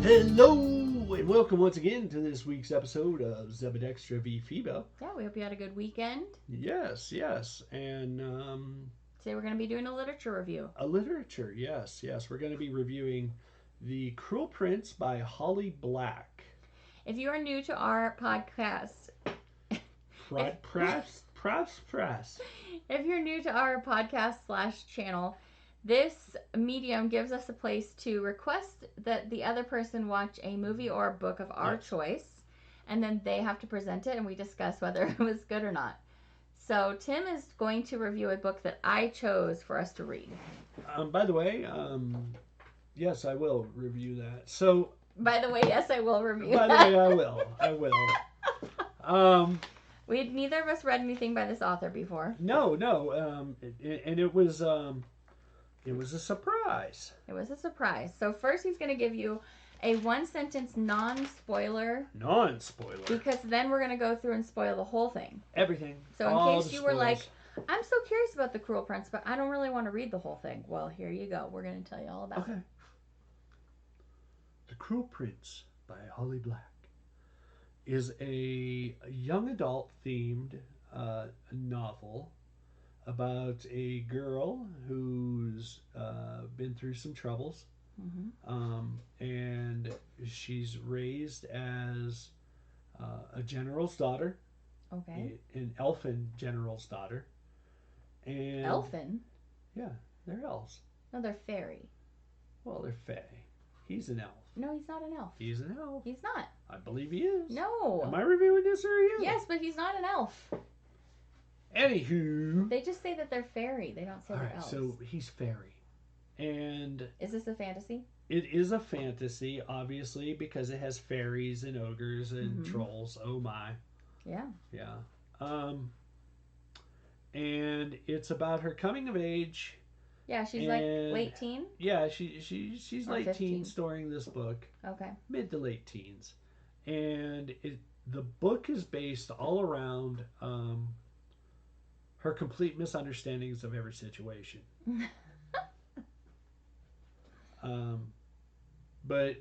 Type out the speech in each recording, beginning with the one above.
Hello and welcome once again to this week's episode of Zebadextra v Phebo. Yeah, we hope you had a good weekend. Yes, and Today we're going to be doing a literature review. A literature, yes. We're going to be reviewing The Cruel Prince by Holly Black. If you are new to our podcast, Press. If you're new to our podcast / channel, this medium gives us a place to request that the other person watch a movie or a book of our choice, and then they have to present it and we discuss whether it was good or not. So Tim is going to review a book that I chose for us to read. By the way, yes, I will review that. So. By the way, yes, I will review that. By the way, I will. Neither of us read anything by this author before. No, and it was a surprise. It was a surprise. So first he's going to give you a one-sentence non-spoiler. Because then we're going to go through and spoil the whole thing. Everything. So in case you were like, I'm so curious about The Cruel Prince, but I don't really want to read the whole thing. Well, here you go. We're going to tell you all about it. The Cruel Prince by Holly Black is a young adult themed novel about a girl who's been through some troubles. And she's raised as a general's daughter. Okay. An elfin general's daughter. And elfin? Yeah, they're elves. No, they're fairy. Well, they're fae. He's an elf. No, he's not an elf. He's an elf. He's not. I believe he is. No. Am I reviewing this or are you? Yes, but he's not an elf. Anywho. They just say that they're fairy. They don't say they're elves. So he's fairy. And is this a fantasy? It is a fantasy, obviously, because it has fairies and ogres and trolls. Oh my. Yeah. And it's about her coming of age. Yeah, she's like late teen? Yeah, she's late 15. teens during this book. Okay. Mid to late teens. And the book is based all around her complete misunderstandings of every situation. But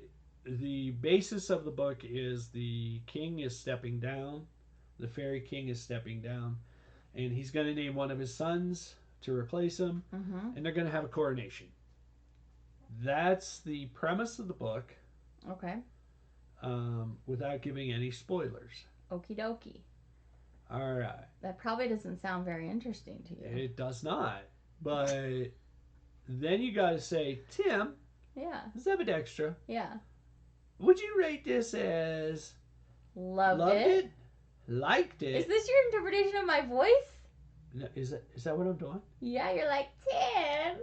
the basis of the book is the king is stepping down. The fairy king is stepping down. And he's going to name one of his sons to replace him. And they're going to have a coronation. That's the premise of the book. Okay. Without giving any spoilers. Okie dokie. All right. That probably doesn't sound very interesting to you. It does not. But then you got to say, Tim. Yeah. Zebadextra. Yeah. Would you rate this as loved it? Liked it? Is this your interpretation of my voice? No, is that what I'm doing? Yeah, you're like,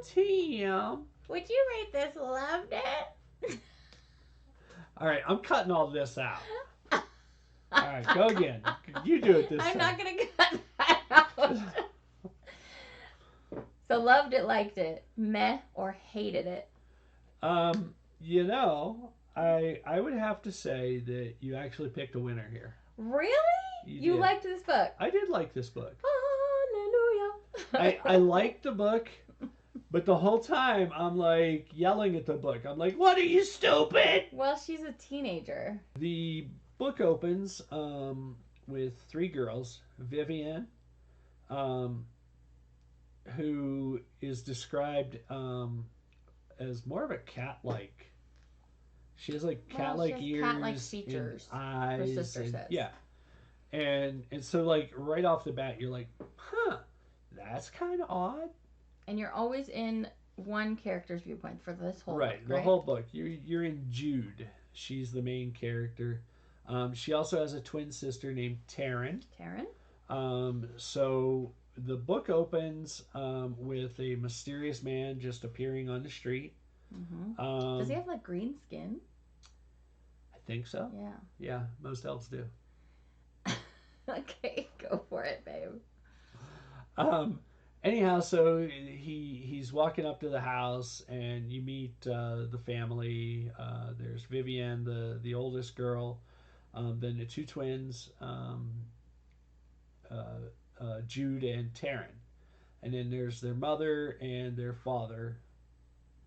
Tim. Would you rate this loved it? All right, I'm cutting all this out. All right, go again. You do it this time. I'm not going to cut that out. So loved it, liked it, meh, or hated it? I would have to say that you actually picked a winner here. Really? You liked this book? I did like this book. Hallelujah. I liked the book, but the whole time I'm like yelling at the book. I'm like, what are you, stupid? Well, she's a teenager. The book opens with three girls. Vivian, who is described as more of a cat-like. She has like cat-like ears, cat-like features. And eyes. Her sister says. Yeah, and so like right off the bat, you're like, huh, that's kind of odd. And you're always in one character's viewpoint for this whole book, right? The whole book. You're in Jude. She's the main character. She also has a twin sister named Taryn. So the book opens with a mysterious man just appearing on the street. Does he have like green skin? I think so. Yeah. Yeah, most elves do. Okay, go for it, babe. Anyhow, so he's walking up to the house, and you meet the family. There's Vivian, the oldest girl, then the two twins, Jude and Taryn, and then there's their mother and their father.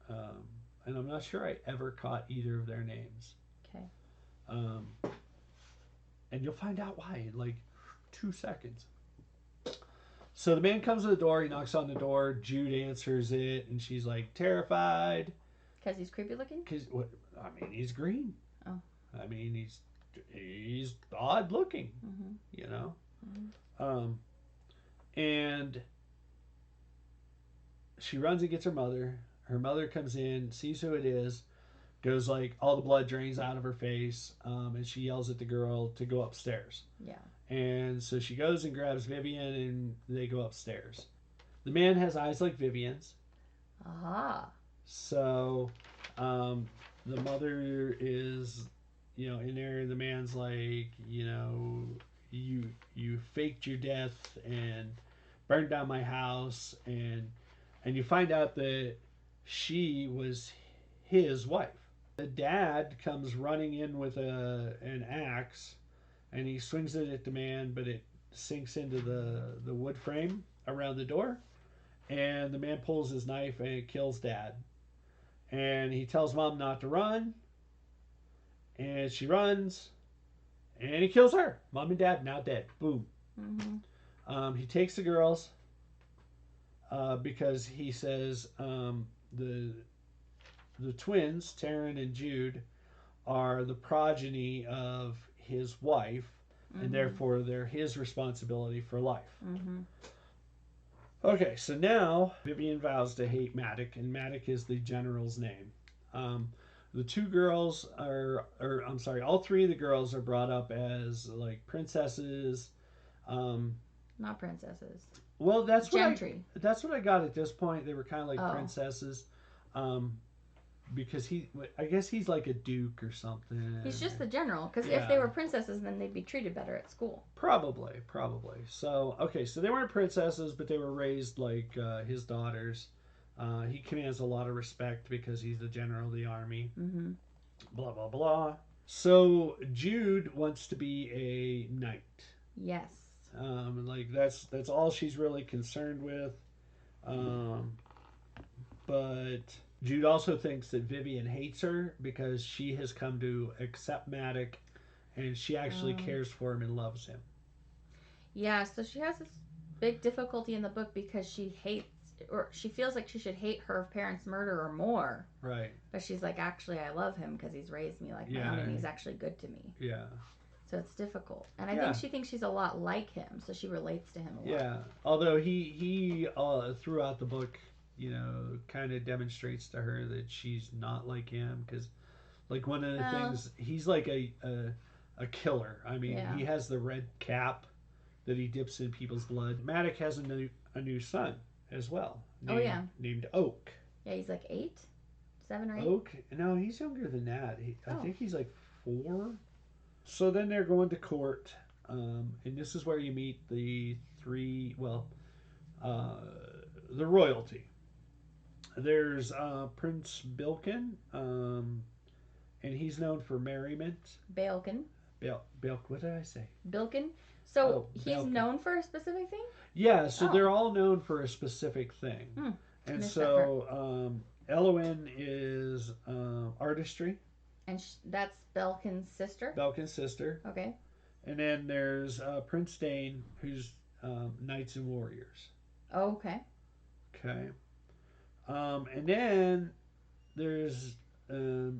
Um, and I'm not sure I ever caught either of their names. Okay. Um, and you'll find out why in like 2 seconds. So the man comes to the door. He knocks on the door. Jude answers it, and she's like terrified. Because he's creepy looking? Because I mean, he's green. Oh. I mean, he's odd looking. Mm-hmm. You know. Mm-hmm. And she runs and gets her mother. Her mother comes in, sees who it is, goes like all the blood drains out of her face, and she yells at the girl to go upstairs. Yeah. And so she goes and grabs Vivian, and they go upstairs. The man has eyes like Vivian's. Aha. So the mother is, in there, and the man's like, you faked your death and burned down my house, and you find out that she was his wife. The dad comes running in with an axe, and he swings it at the man, but it sinks into the wood frame around the door, and the man pulls his knife and it kills dad. And he tells mom not to run, and she runs, and he kills her. Mom and dad now dead. Boom. Mm-hmm. He takes the girls because he says the twins, Taryn and Jude, are the progeny of his wife, and therefore they're his responsibility for life. Mm-hmm. Okay, so now Vivian vows to hate Maddox, and Maddox is the general's name. The two girls all three of the girls are brought up as like princesses. Not princesses. Well, that's Gentry. That's what I got at this point. They were kind of like princesses, because I guess he's like a duke or something. He's just the general. Because if they were princesses, then they'd be treated better at school. Probably. So okay, so they weren't princesses, but they were raised like his daughters. He commands a lot of respect because he's the general of the army. Mm-hmm. Blah blah blah. So Jude wants to be a knight. Yes. Like that's all she's really concerned with. But Jude also thinks that Vivian hates her because she has come to accept Maddox, and she actually cares for him and loves him. Yeah, so she has this big difficulty in the book because she feels like she should hate her parents' murderer more. Right. But she's like, actually, I love him because he's raised me like my own, and he's actually good to me. Yeah. So it's difficult. And I think she thinks she's a lot like him, so she relates to him a lot. Yeah. Although he throughout the book, kind of demonstrates to her that she's not like him, because like one of the things, he's like a killer. I mean, he has the red cap that he dips in people's blood. Maddox has a new son as well. Named Oak. Yeah, he's like 8, 7 or 8. Oak? No, he's younger than that. I think he's like 4. So then they're going to court, and this is where you meet the the royalty. There's Prince Bilkin, and he's known for merriment. Balkan. What did I say? Bilkin. So he's Balkan. Known for a specific thing? Yeah, so they're all known for a specific thing. And so Elowen is artistry. And that's Belkin's sister? Belkin's sister. Okay. And then there's Prince Dane, who's Knights and Warriors. Oh, okay. Okay. And then there's a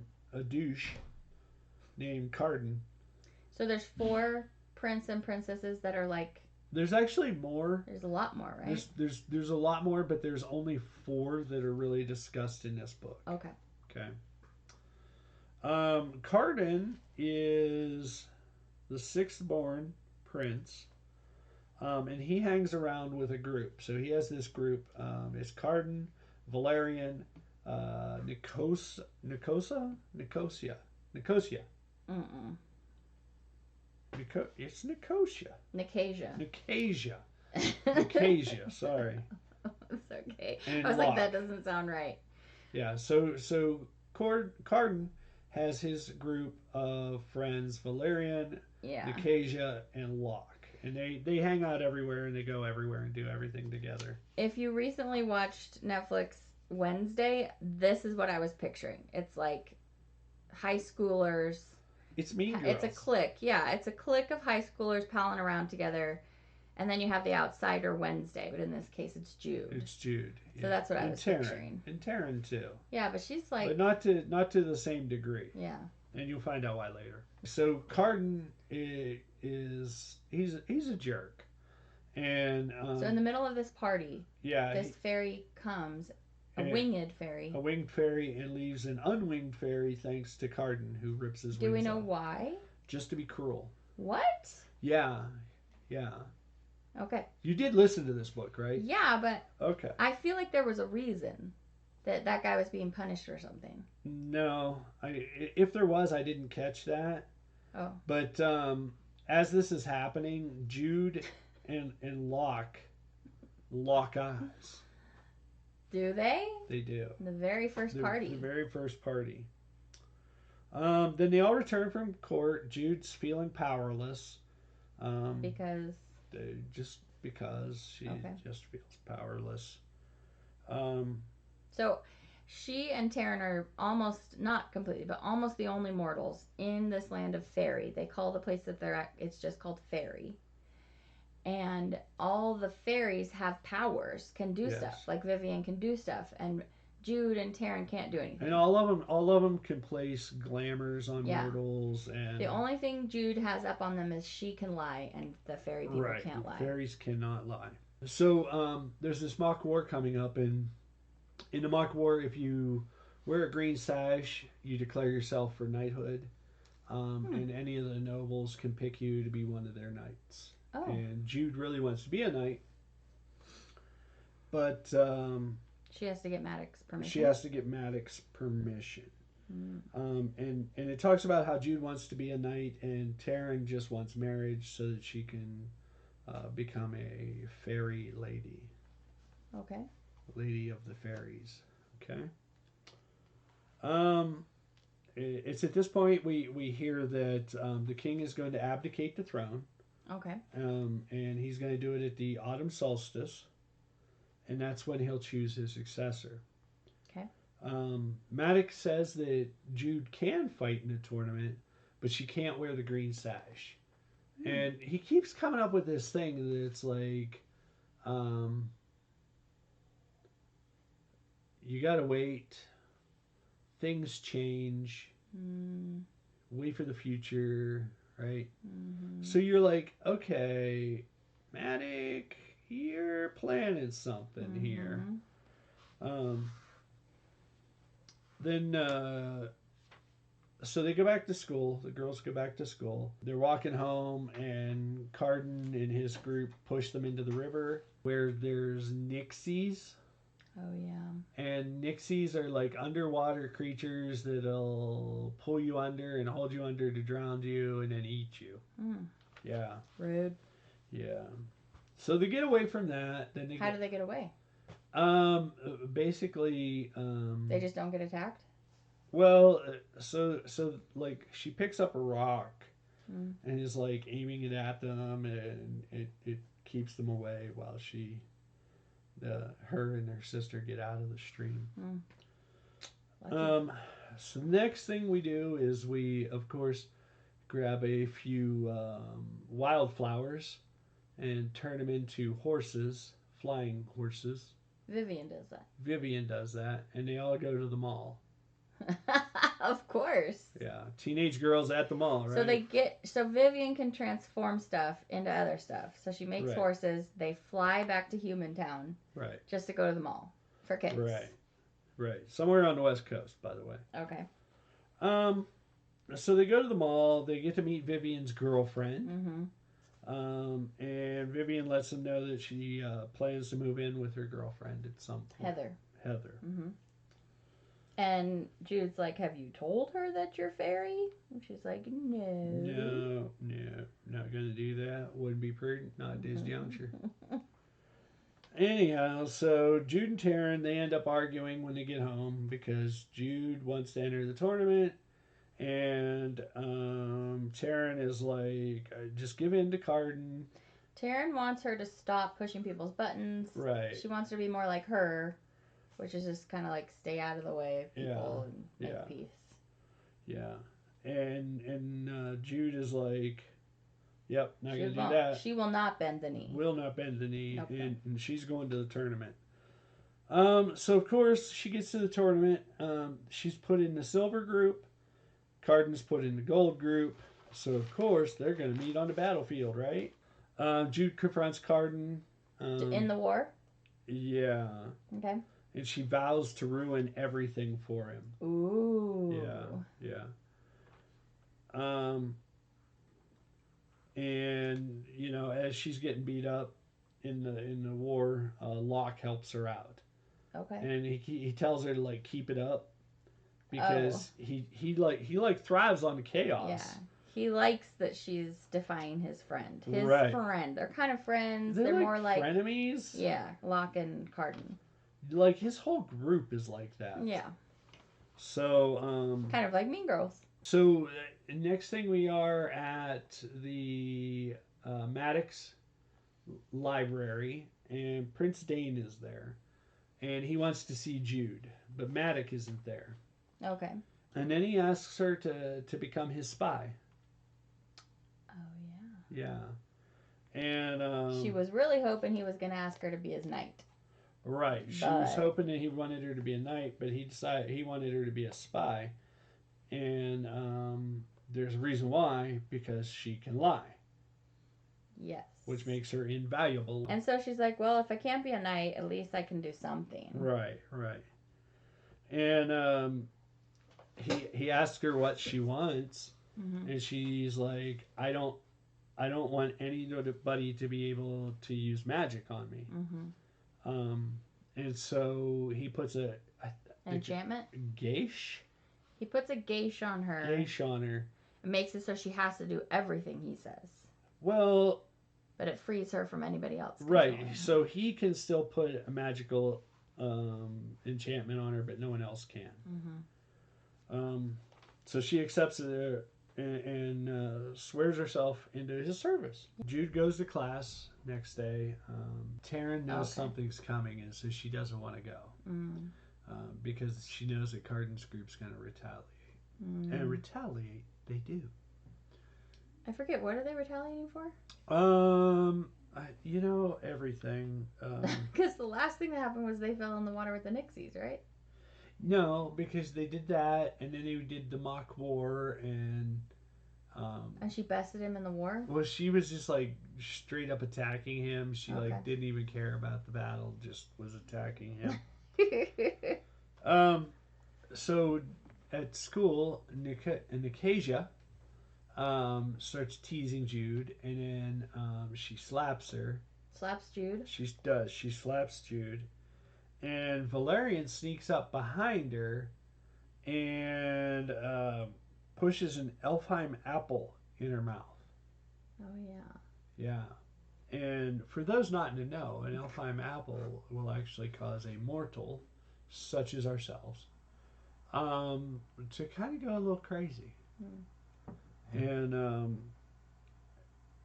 douche named Carden. So there's 4 prince and princesses that are like... There's actually more. There's a lot more, right? There's a lot more, but there's only 4 that are really discussed in this book. Okay. Okay. Carden is the 6th born prince, and he hangs around with a group. So he has this group. It's Carden, Valerian, Nicosia. It's Nicosia. Nicasia. Nicasia. Sorry. It's okay. and I was like, Locke. that doesn't sound right. Yeah, so Carden has his group of friends, Valerian, Yeah. Nicasia, and Locke. And they hang out everywhere and they go everywhere and do everything together. If you recently watched Netflix Wednesday, this is what I was picturing. It's like high schoolers. It's Mean Girls. It's a clique. Yeah, it's a clique of high schoolers palling around together. And then you have the outsider Wednesday, but in this case it's Jude. It's Jude. So that's what I was Taryn. picturing. And Taryn too. Yeah, but she's like, but not to the same degree. Yeah. And you'll find out why later. So Carden is he's a jerk. And so in the middle of this party, yeah, this fairy comes, a winged fairy. A winged fairy, and leaves an unwinged fairy thanks to Carden, who rips his wings Do we know off. why? Just to be cruel. What? Yeah. Okay. You did listen to this book, right? Yeah, but okay. I feel like there was a reason that guy was being punished or something. No, if there was, I didn't catch that. Oh. But as this is happening, Jude and Locke lock eyes. Do they? They do. The very first party. The very first party. Then they all return from court. Jude's feeling powerless. Because she just feels powerless. So she and Taryn are almost, not completely, but almost the only mortals in this land of fairy. They call the place that they're at, it's just called fairy. And all the fairies have powers, can do stuff. Like Vivian can do stuff, and Jude and Taryn can't do anything. And all of them can place glamours on mortals. And the only thing Jude has up on them is she can lie, and the fairy people can't lie. Fairies cannot lie. So there's this mock war coming up, and in the mock war, if you wear a green sash, you declare yourself for knighthood, and any of the nobles can pick you to be one of their knights. Oh. And Jude really wants to be a knight, but she has to get Maddox's permission. And it talks about how Jude wants to be a knight, and Taryn just wants marriage so that she can become a fairy lady. Okay. Lady of the fairies. Okay. It's at this point we hear that the king is going to abdicate the throne. Okay. And he's going to do it at the autumn solstice, and that's when he'll choose his successor. Okay. Maddox says that Jude can fight in a tournament, but she can't wear the green sash. And he keeps coming up with this thing that's like, you gotta wait. Things change. Wait for the future, right? Mm-hmm. So you're like, okay, Maddox, you're planning something here. So they go back to school. The girls go back to school. They're walking home, and Carden and his group push them into the river where there's nixies. Oh, yeah. And nixies are like underwater creatures that'll pull you under and hold you under to drown you and then eat you. Yeah. Rude. Yeah. So they get away from that. How do they get away? Basically, they just don't get attacked? Well, so like she picks up a rock and is like aiming it at them, and it keeps them away while her and her sister get out of the stream. So the next thing we do is we, of course, grab a few wildflowers and turn them into horses, flying horses. Vivian does that. And they all go to the mall. Of course. Yeah, teenage girls at the mall, right? So Vivian can transform stuff into other stuff. So she makes horses. They fly back to Human Town. Right. Just to go to the mall for kids. Right. Somewhere on the West Coast, by the way. Okay. So they go to the mall. They get to meet Vivian's girlfriend. And Vivian lets them know that she plans to move in with her girlfriend at some point. Heather. And Jude's like, have you told her that you're fairy? And she's like, no. No, not gonna do that. Wouldn't be prudent, not at this juncture. Anyhow, so Jude and Taryn, they end up arguing when they get home because Jude wants to enter the tournament, and Taryn is like, just give in to Carden. Taryn wants her to stop pushing people's buttons. Right. She wants her to be more like her, which is just kind of like stay out of the way of people and make peace. Yeah. And Jude is like, yep, not going to do that. She will not bend the knee. Will not bend the knee. Nope. And she's going to the tournament. So, of course, she gets to the tournament. She's put in the silver group. Carden's put in the gold group. So, of course, they're going to meet on the battlefield, right? Jude confronts Carden. In the war? Yeah. Okay. And she vows to ruin everything for him. Ooh. Yeah. And you know, as she's getting beat up in the war, Locke helps her out. Okay. And he tells her to like keep it up because he thrives on the chaos. Yeah. He likes that she's defying his friend. His friend. They're kind of friends. They're more like frenemies. Yeah, Locke and Carden. Like his whole group is like that. Yeah. So kind of like Mean Girls. So next thing we are at the Maddox library, and Prince Dane is there, and he wants to see Jude, but Maddox isn't there. Okay. And then he asks her to become his spy. Oh yeah. Yeah. And she was really hoping he was going to ask her to be his knight. Right. She was hoping that he wanted her to be a knight, but he decided he wanted her to be a spy. And there's a reason why, because she can lie. Yes. Which makes her invaluable. And so she's like, well, if I can't be a knight, at least I can do something. Right. And he asks her what she wants, and she's like, I don't want anybody to be able to use magic on me. And so he puts enchantment? Geish? He puts a geish on her. It makes it so she has to do everything he says. Well... But it frees her from anybody else. Right. So he can still put a magical enchantment on her, but no one else can. So she accepts it and swears herself into his service. Jude goes to class next day. Taryn knows something's coming, and so she doesn't want to go. Because she knows that Carden's group's going to retaliate. And retaliate, they do. I forget, what are they retaliating for? Everything. Because the last thing that happened was they fell in the water with the Nixies, right? No, because they did that, and then they did the mock war, and... and she bested him in the war? Well, she was just, like, straight up attacking him. She, didn't even care about the battle, just was attacking him. So, at school, Nicasia starts teasing Jude, and then she slaps her. Slaps Jude? She does. She slaps Jude. And Valerian sneaks up behind her and pushes an Elfheim apple in her mouth. Oh, yeah. Yeah. And for those not in the know, an Elfheim apple will actually cause a mortal, such as ourselves, to kind of go a little crazy. And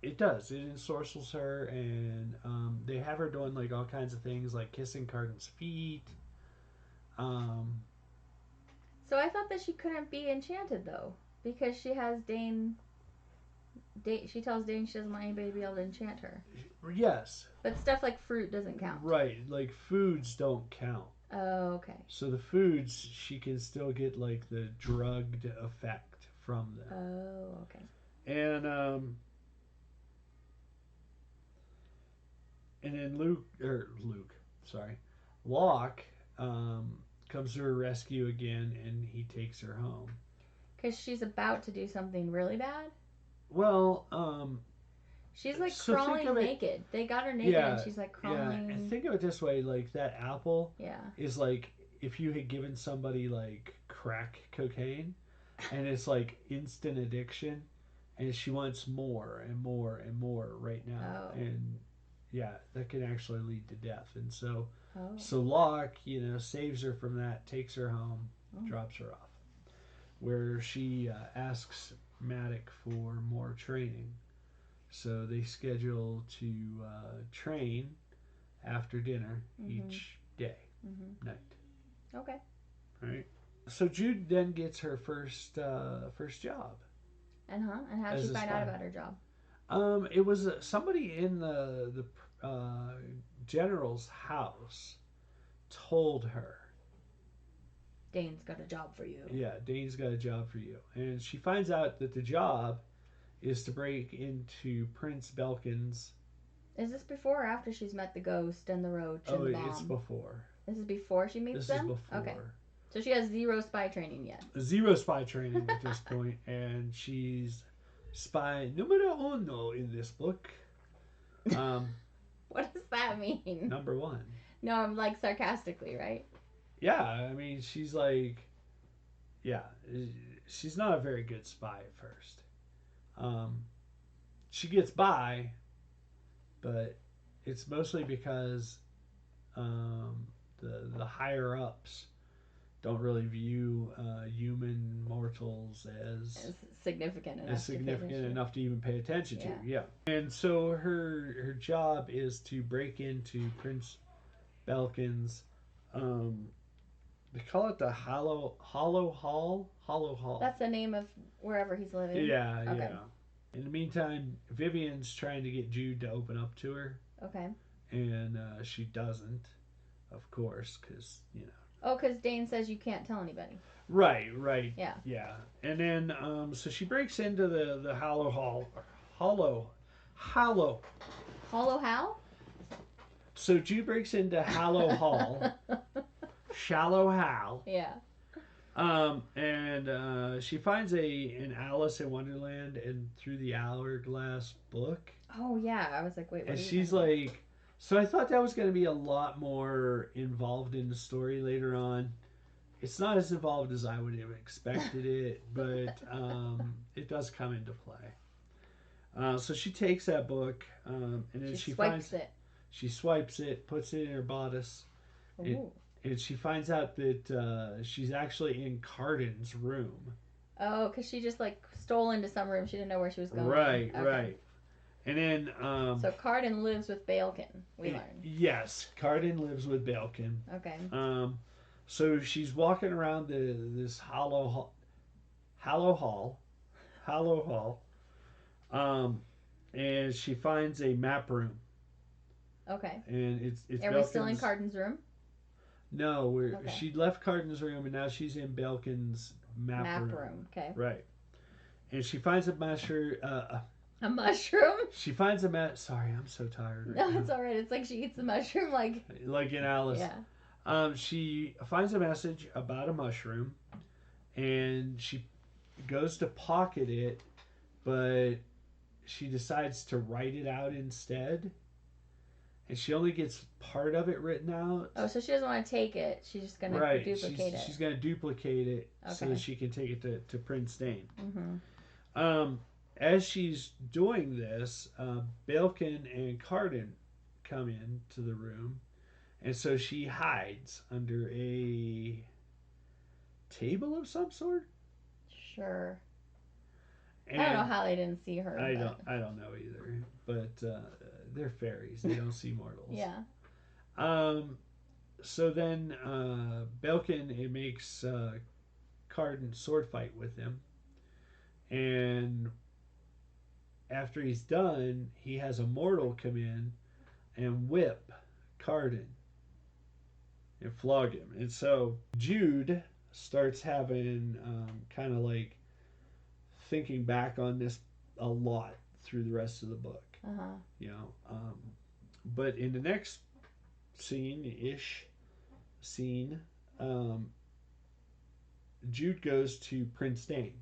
it does. It ensorcels her, and they have her doing like all kinds of things, like kissing Carden's feet. So I thought that she couldn't be enchanted though, because she has Dane. She tells Dane she doesn't want anybody to be able to enchant her. Yes. But stuff like fruit doesn't count. Right, like foods don't count. Oh, okay. So the foods, she can still get like the drugged effect from them. Oh, okay. And then Locke comes to her rescue again, and he takes her home. Because she's about to do something really bad? Well, she's like crawling naked. They got her naked, and she's like crawling. Yeah, and think of it this way, like that apple is like if you had given somebody like crack cocaine, and it's like instant addiction, and she wants more and more and more right now. Oh. And yeah, that can actually lead to death. And Oh. so Locke, saves her from that, takes her home, Oh. drops her off, where she asks Maddox for more training. So they schedule to train after dinner each day, night. Okay. Right. So Jude then gets her first job. And how did she find out about her job? It was somebody in the general's house told her. Dane's got a job for you. Yeah, Dane's got a job for you, and she finds out that the job is to break into Prince Belkin's. Is this before or after she's met the ghost and the roach and the bomb? It's before. This is before she meets them? This is before. Okay. So she has zero spy training yet. Zero spy training at this point, and she's spy numero uno in this book. What does that mean? Number one. No, I'm like sarcastically, right? Yeah, I mean, she's like, yeah, she's not a very good spy at first. She gets by, but it's mostly because the higher ups don't really view human mortals as significant enough to even pay attention to. Yeah. And so her job is to break into Prince Belkin's. They call it the Hollow Hall. That's the name of wherever he's living. Yeah, okay. Yeah. In the meantime, Vivian's trying to get Jude to open up to her. Okay. And she doesn't, of course, because Oh, because Dane says you can't tell anybody. Right. Yeah. Yeah. And then, so she breaks into the Hollow Hall. Hollow how? So Jude breaks into Hollow Hall. Shallow Hal. Yeah. And she finds an Alice in Wonderland and through the hourglass book. Oh yeah, I was like, wait. What and she's like, so I thought that was going to be a lot more involved in the story later on. It's not as involved as I would have expected it, but it does come into play. So she takes that book, and then she swipes it. She swipes it, puts it in her bodice. And she finds out that she's actually in Cardin's room. Oh, because she just like stole into some room. She didn't know where she was going. Right, okay. Right. And then... so Cardin lives with Balkin, we learned. Yes, Cardin lives with Balkin. Okay. So she's walking around this hollow hall. And she finds a map room. Okay. And it's Are we still in Cardin's room? No, she left Cardin's room and now she's in Belkin's map room. Okay. Right. And she finds a mushroom. A mushroom? She finds a Sorry, I'm so tired. No, it's all right. It's like she eats the mushroom like in Alice. Yeah. She finds a message about a mushroom, and she goes to pocket it, but she decides to write it out instead. And she only gets part of it written out. Oh, so she doesn't want to take it. She's just going to duplicate it. She's going to duplicate it so that she can take it to Prince Dane. Mm-hmm. As she's doing this, Balkin and Cardin come into the room. And so she hides under a table of some sort. Sure. And I don't know how they didn't see her. I don't know either. But they're fairies. They don't see mortals. Yeah. So then Belkin makes Cardin sword fight with him. And after he's done, he has a mortal come in and whip Cardin and flog him. And so Jude starts having kind of like thinking back on this a lot through the rest of the book. But in the next scene, Jude goes to Prince Dane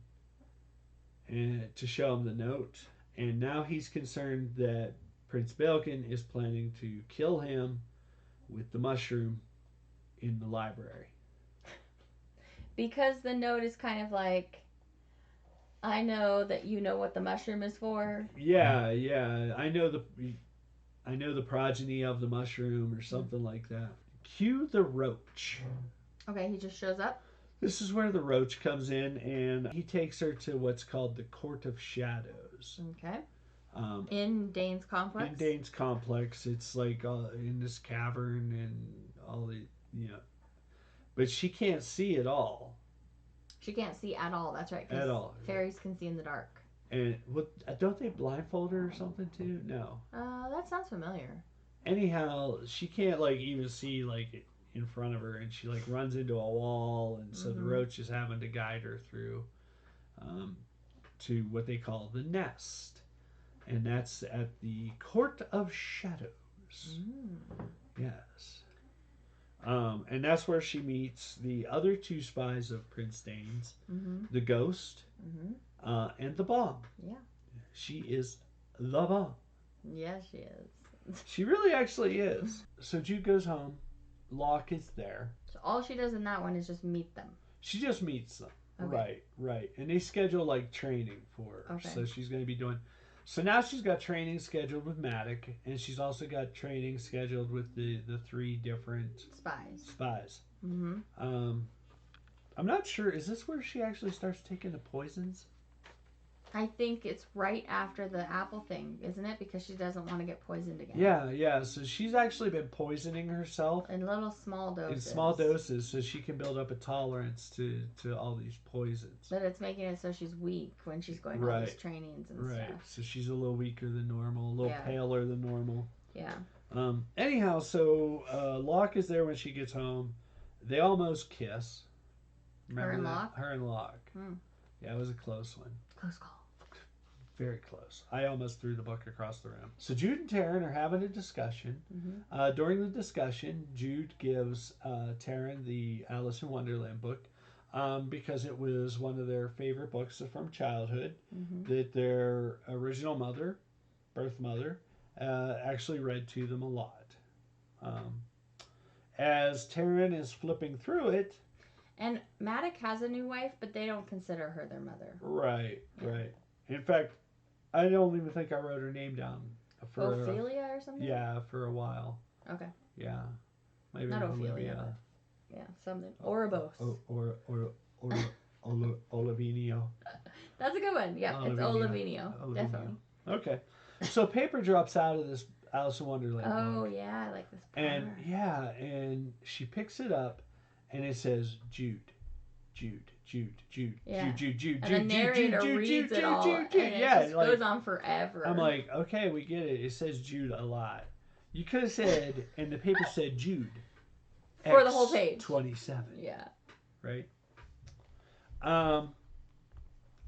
and to show him the note. And now he's concerned that Prince Belkin is planning to kill him with the mushroom in the library. Because the note is kind of like, I know that you know what the mushroom is for. Yeah. I I know the progeny of the mushroom or something like that. Cue the roach. Okay, he just shows up. This is where the roach comes in, and he takes her to what's called the Court of Shadows. Okay. In Dane's complex. In Dane's complex, it's like in this cavern and all the but she can't see at all. She can't see at all. That's right. At all. Fairies can see in the dark. And what? Don't they blindfold her or something too? No. That sounds familiar. Anyhow, she can't like even see like in front of her, and she like runs into a wall, and so the roach is having to guide her through to what they call the nest, and that's at the Court of Shadows. Yes. And that's where she meets the other two spies of Prince Dane's, the ghost and the bomb. Yeah. She is the bomb. Yeah, she is. She really actually is. So Jude goes home. Locke is there. So all she does in that one is just meet them. She just meets them. Okay. Right. And they schedule like training for her. Okay. So she's going to be doing... So now she's got training scheduled with Maddox, and she's also got training scheduled with the three different spies. I'm not sure. Is this where she actually starts taking the poisons? I think it's right after the apple thing, isn't it? Because she doesn't want to get poisoned again. Yeah. So she's actually been poisoning herself. In little small doses. In small doses, so she can build up a tolerance to all these poisons. But it's making it so she's weak when she's going on these trainings and stuff. So she's a little weaker than normal, a little paler than normal. Yeah. Anyhow, so Locke is there when she gets home. They almost kiss. Remember her and that? Locke? Her and Locke. Yeah, it was a close one. Close call. Very close. I almost threw the book across the room. So Jude and Taryn are having a discussion. During the discussion, Jude gives Taryn the Alice in Wonderland book because it was one of their favorite books from childhood that their original mother, birth mother, actually read to them a lot. As Taryn is flipping through it... And Maddox has a new wife, but they don't consider her their mother. Right. In fact, I don't even think I wrote her name down. For Ophelia or something? Yeah, for a while. Okay. Yeah. Maybe not Ophelia. But something. Oribos. Olivinio. That's a good one. Yeah, it's Olivinio. Definitely. Okay. So paper drops out of this Alice in Wonderland book. Yeah, I like this part. And she picks it up and it says Jude. Yeah. Jude. And the narrator reads it all, and it just goes on forever. I'm like, okay, we get it. It says Jude a lot. You could have said, and the paper said Jude. For the whole page. 27. Yeah. Right?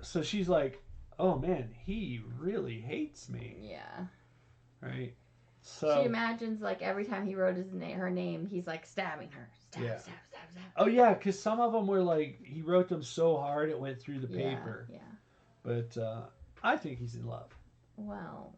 So she's like, oh man, he really hates me. Yeah. Right? So she imagines like every time he wrote her name, he's like stabbing her. Stab. Oh yeah, because some of them were like he wrote them so hard it went through the paper. Yeah. But I think he's in love. Well,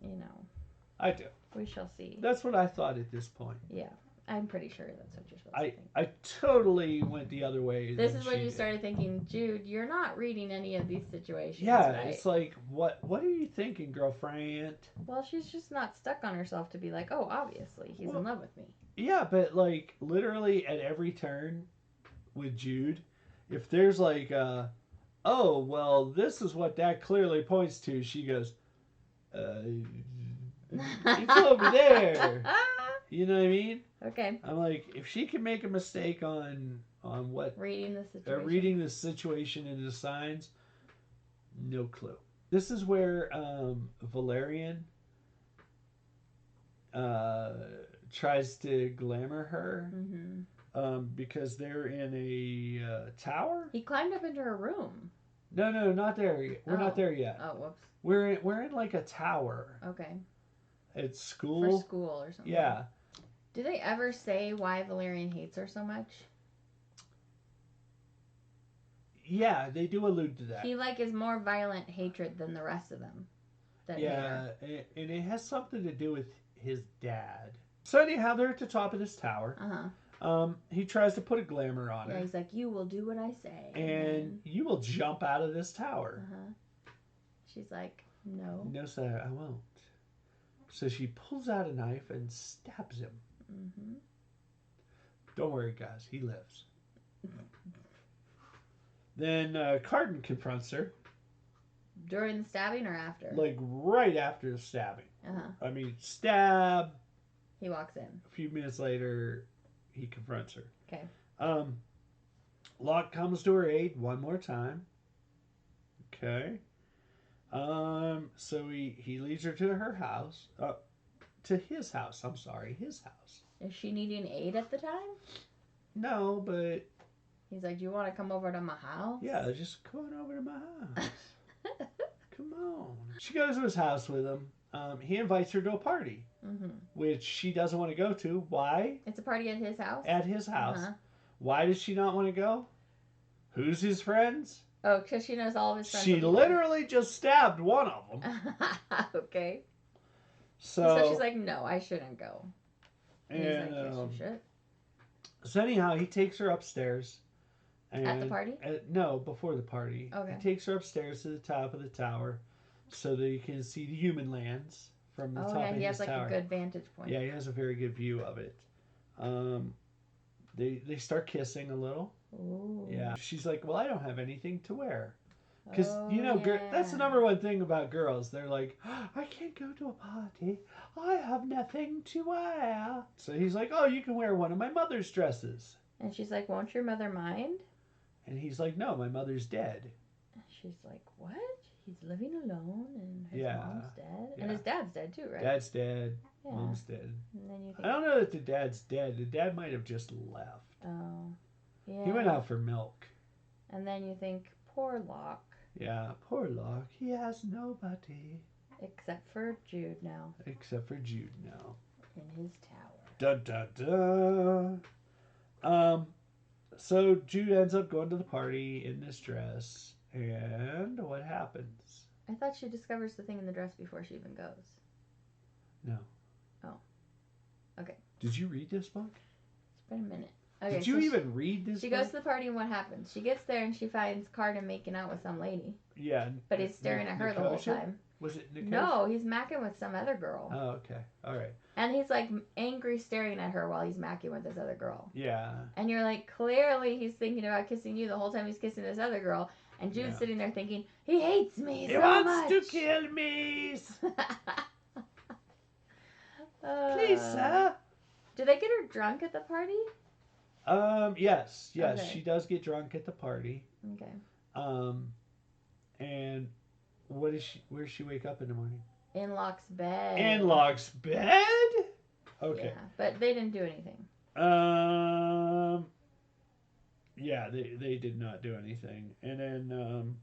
I do. We shall see. That's what I thought at this point. Yeah, I'm pretty sure that's what you're supposed to think. I totally went the other way. This is when you started thinking, Jude, you're not reading any of these situations. Yeah, right? It's like what are you thinking, girlfriend? Well, she's just not stuck on herself to be like, oh, obviously he's in love with me. Yeah, but like literally at every turn with Jude, if there's like oh well, this is what that clearly points to, she goes, it's over there. You know what I mean? Okay. I'm like, if she can make a mistake on what reading the situation and the signs, no clue. This is where Valerian tries to glamour her because they're in a tower. He climbed up into her room. No, not there yet. We're not there yet. Oh, whoops. We're in like a tower. Okay. At school. For school or something. Yeah. Do they ever say why Valerian hates her so much? Yeah, they do allude to that. He is more violent hatred than the rest of them. Yeah, and it has something to do with his dad. So anyhow, they're at the top of this tower. He tries to put a glamour on her. Yeah, he's like, you will do what I say. And you will jump out of this tower. She's like, no. No, sir, I won't. So she pulls out a knife and stabs him. Mm-hmm. Don't worry, guys. He lives. Then Carden confronts her. During the stabbing or after? Like right after the stabbing. Uh-huh. I mean, stab. He walks in. A few minutes later, he confronts her. Okay. Locke comes to her aid one more time. Okay. So he leads her to her house. To his house. I'm sorry, his house. Is she needing aid at the time? No, but he's like, "Do you want to come over to my house?" Yeah, just come on over to my house. Come on. She goes to his house with him. He invites her to a party, which she doesn't want to go to. Why? It's a party at his house? At his house. Why does she not want to go? Who's his friends? Oh, because she knows all of his friends. She literally just stabbed one of them. Okay. So she's like, no, I shouldn't go. And he's like, yes, you should. So anyhow, he takes her upstairs. At the party? No, before the party. Okay. He takes her upstairs to the top of the tower so that you can see the human lands from the top of his tower. He has like a good vantage point. Yeah, he has a very good view of it. They start kissing a little. Ooh. Yeah. She's like, well, I don't have anything to wear. Because, yeah. that's the number one thing about girls. They're like, I can't go to a party. I have nothing to wear. So he's like, oh, you can wear one of my mother's dresses. And she's like, won't your mother mind? And he's like, no, my mother's dead. She's like, what? He's living alone and his mom's dead? Yeah. And his dad's dead too, right? Dad's dead. Yeah. Mom's dead. And then you think, I don't know that the dad's dead. The dad might have just left. Oh. Yeah. He went out for milk. And then you think, poor Locke. Yeah, poor Locke. He has nobody. Except for Jude now. Except for Jude now. In his tower. Dun dun dun. So Jude ends up going to the party in this dress. And what happens? I thought she discovers the thing in the dress before she even goes. No. Oh. Okay. Did you read this book? It's been a minute. Okay, Did you even read this She book? goes to the party and what happens? She gets there and she finds Carden making out with some lady. Yeah. But he's staring at her the whole time. Was it Nicosia? No, he's macking with some other girl. Oh, okay. All right. And he's like angry staring at her while he's macking with this other girl. Yeah. And you're like, clearly he's thinking about kissing you the whole time he's kissing this other girl. And Jude's sitting there thinking, he hates me so much. He wants to kill me. Please, sir. Do they get her drunk at the party? Yes. Okay. She does get drunk at the party. Okay. And where does she wake up in the morning? In Locke's bed. In Locke's bed? Okay. Yeah, but they didn't do anything. Yeah, they did not do anything. And then,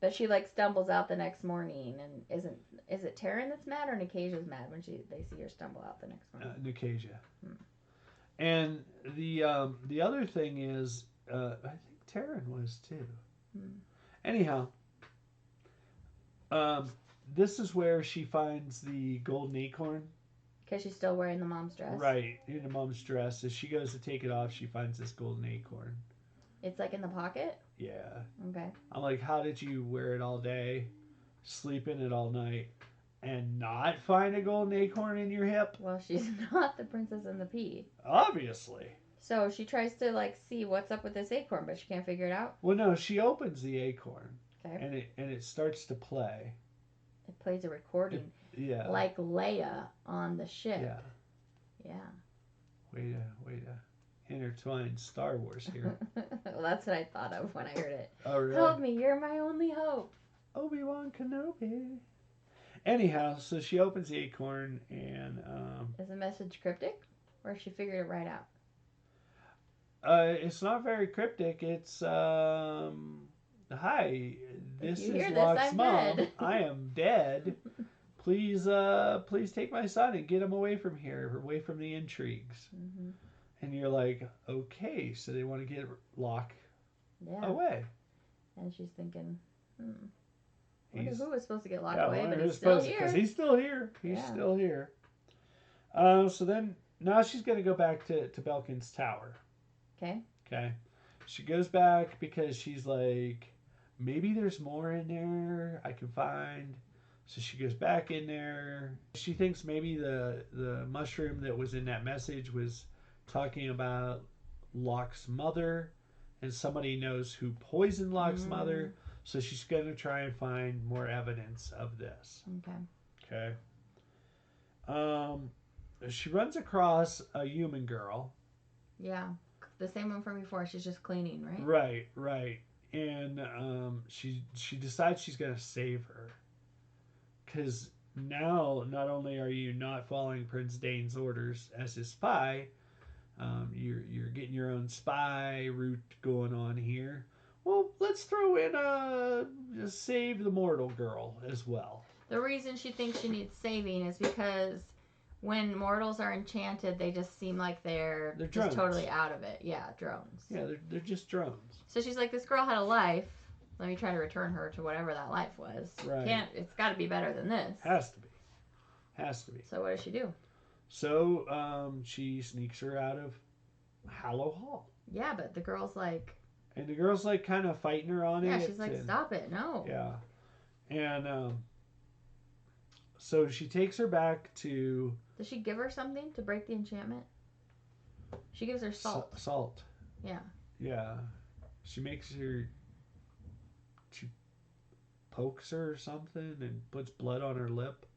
But she like stumbles out the next morning, and is it Taryn that's mad or Nicasia's mad when they see her stumble out the next morning? Nicasia. And the other thing is, I think Taryn was too. Anyhow, this is where she finds the golden acorn. Because she's still wearing the mom's dress. Right, in the mom's dress. As she goes to take it off, she finds this golden acorn. It's like in the pocket? Yeah. Okay. I'm like, how did you wear it all day, sleep in it all night, and not find a golden acorn in your hip? Well, she's not the princess and the pea. Obviously. So she tries to like see what's up with this acorn, but she can't figure it out. Well, no, she opens the acorn. Okay. And it starts to play. It plays a recording. Yeah. Like Leia on the ship. Yeah. Yeah. Way to intertwine Star Wars here. Well, that's what I thought of when I heard it. Oh, really? Help me, you're my only hope. Obi-Wan Kenobi. Anyhow, so she opens the acorn and... Is the message cryptic? Or she figured it right out? It's not very cryptic. It's, hi, this is Locke's mom. Dead. I am dead. Please take my son and get him away from here, away from the intrigues. Mm-hmm. And you're like, okay, so they want to get Locke away. And she's thinking, who was supposed to get Locke away, but he's he's still here. Because he's still here. He's still here. So then, now she's going to go back to Belkin's tower. Okay. She goes back because she's like, maybe there's more in there I can find. So she goes back in there. She thinks maybe the mushroom that was in that message was talking about Locke's mother, and somebody knows who poisoned Locke's mother. So she's going to try and find more evidence of this. Okay. She runs across a human girl. Yeah. The same one from before. She's just cleaning, right? Right. And she decides she's going to save her. Because now, not only are you not following Prince Dane's orders as his spy, you're getting your own spy route going on here. Well, let's throw in save the mortal girl as well. The reason she thinks she needs saving is because when mortals are enchanted, they just seem like they're just drones. Totally out of it. Yeah, drones. Yeah, they're just drones. So she's like, this girl had a life. Let me try to return her to whatever that life was. Right. It's got to be better than this. Has to be. So what does she do? So she sneaks her out of Hallow Hall. Yeah, but the girl's like... And the girl's like kind of fighting her on it. Yeah, she's like, stop it, no. Yeah. And so she takes her back to... Does she give her something to break the enchantment? She gives her salt. Salt. Yeah. Yeah. She makes her... She pokes her or something and puts blood on her lip.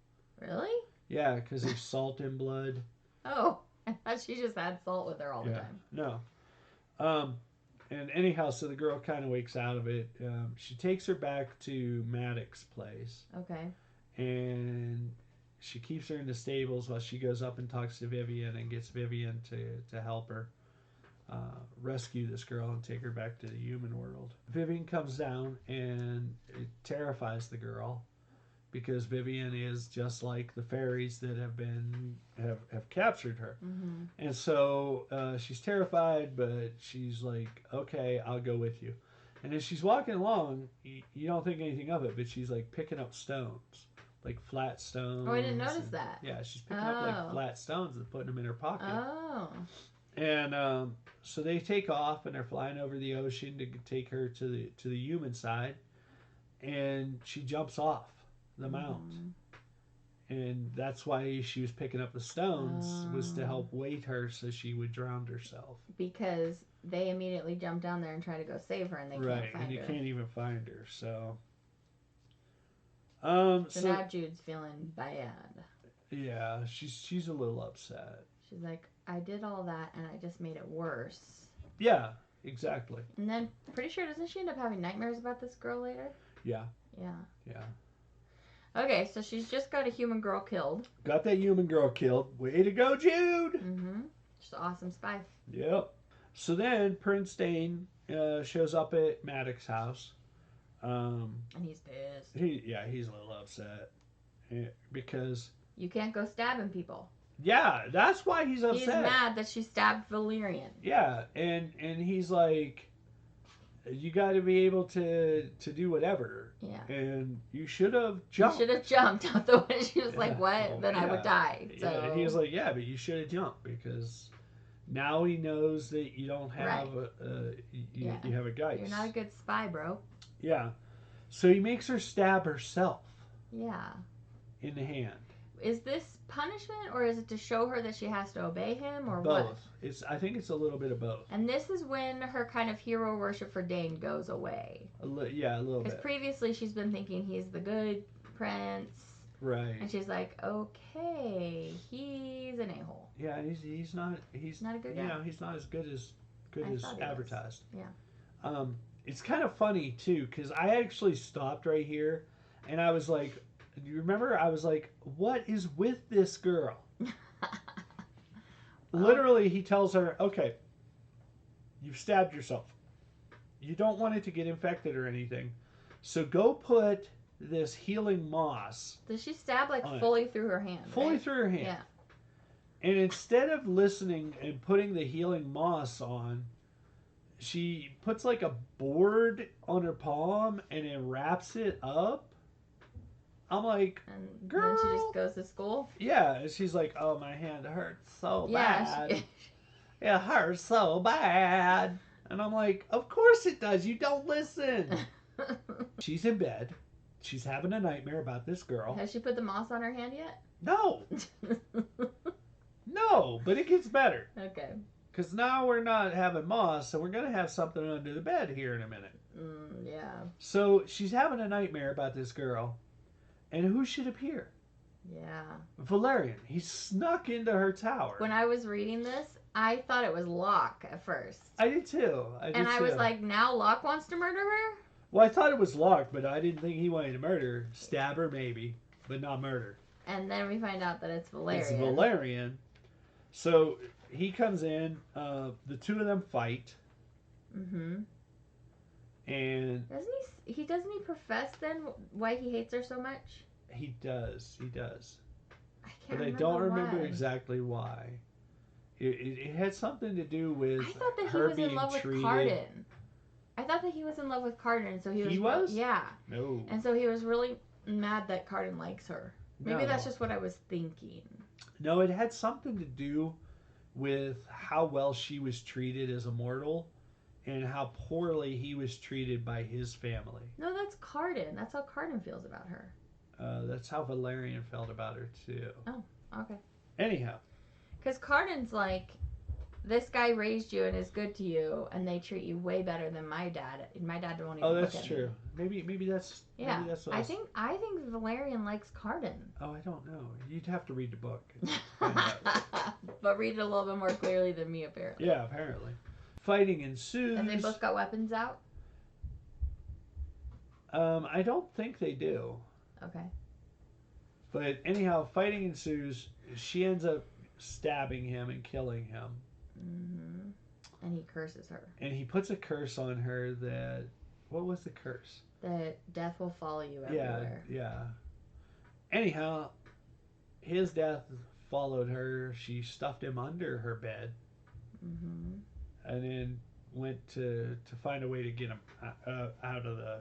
Really? Yeah, because there's salt in blood. Oh, I thought she just had salt with her all the time. No. And anyhow, so the girl kind of wakes out of it. She takes her back to Maddox's place. Okay. And she keeps her in the stables while she goes up and talks to Vivian and gets Vivian to help her rescue this girl and take her back to the human world. Vivian comes down and it terrifies the girl because Vivian is just like the fairies that have captured her. Mm-hmm. And so she's terrified, but she's like, okay, I'll go with you. And as she's walking along, you don't think anything of it, but she's like picking up stones, like flat stones. Oh, I didn't notice that. Yeah, she's picking up like flat stones and putting them in her pocket. Oh. And so they take off and they're flying over the ocean to take her to the human side, and she jumps off the mount. And that's why she was picking up the stones, was to help weight her so she would drown herself. Because they immediately jump down there and try to go save her, and they can't find her. Right, and you can't even find her. So now Jude's feeling bad. Yeah, she's a little upset. She's like, I did all that, and I just made it worse. Yeah, exactly. And then, pretty sure, doesn't she end up having nightmares about this girl later? Yeah. Yeah. Okay, so she's just got a human girl killed. Got that human girl killed. Way to go, Jude! Mm-hmm. She's an awesome spy. Yep. So then Prince Dane shows up at Maddox's house. And he's pissed. He's a little upset. Because... You can't go stabbing people. Yeah, that's why he's upset. He's mad that she stabbed Valerian. Yeah, and he's like, you got to be able to do whatever. Yeah. And you should have jumped. You should have jumped out the window. She was like, what? Then I would die. So. Yeah, and he was like, yeah, but you should have jumped because now he knows that you don't have you have a geist. You're not a good spy, bro. Yeah. So he makes her stab herself. Yeah. In the hand. Is this punishment, or is it to show her that she has to obey him, or both? What? I think it's a little bit of both. And this is when her kind of hero worship for Dane goes away. A little bit. Because previously she's been thinking he's the good prince. Right. And she's like, okay, he's an a-hole. Yeah, he's not not a good guy. You know, he's not as good as advertised. Yeah. It's kind of funny too, because I actually stopped right here, and I was like, do you remember? I was like, what is with this girl? Literally, he tells her, okay, you've stabbed yourself. You don't want it to get infected or anything. So go put this healing moss. Does she stab like fully through her hand? Fully through her hand. Yeah. And instead of listening and putting the healing moss on, she puts like a board on her palm and then wraps it up. I'm like, and girl. then she just goes to school? Yeah, and she's like, oh, my hand hurts so bad. It hurts so bad. And I'm like, of course it does. You don't listen. She's in bed. she's having a nightmare about this girl. Has she put the moss on her hand yet? No, no, but it gets better. Okay. Because now we're not having moss, so we're going to have something under the bed here in a minute. Yeah. So she's having a nightmare about this girl. And who should appear? Yeah. Valerian. He snuck into her tower. When I was reading this, I thought it was Locke at first. I did too. I was like, now Locke wants to murder her? Well, I thought it was Locke, but I didn't think he wanted to murder her. Stab her, maybe, but not murder. And then we find out that it's Valerian. It's Valerian. So he comes in. The two of them fight. Mm-hmm. And doesn't he profess then why he hates her so much? He does. I can't But I remember don't remember why. exactly why. It had something to do with I thought that he her was being in love with treated. Carden. I thought that he was in love with Carden, so he was. He was? Yeah. No. And so he was really mad that Carden likes her. Maybe No. that's just what I was thinking. No, it had something to do with how well she was treated as a mortal and how poorly he was treated by his family. No, that's Carden. That's how Carden feels about her. That's how Valerian felt about her, too. Oh, okay. Anyhow. Because Carden's like, this guy raised you and is good to you, and they treat you way better than my dad. My dad won't even look at me. Oh, that's true. Maybe that's... Yeah. Maybe that's what I think Valerian likes Carden. Oh, I don't know. You'd have to read the book. But read it a little bit more clearly than me, apparently. Yeah, apparently. Fighting ensues. And they both got weapons out? I don't think they do. Okay. But anyhow, fighting ensues. She ends up stabbing him and killing him. Mm-hmm. And he curses her. And he puts a curse on her that... What was the curse? That death will follow you everywhere. Yeah. Anyhow, his death followed her. She stuffed him under her bed. Mm-hmm. And then went to find a way to get him out of the...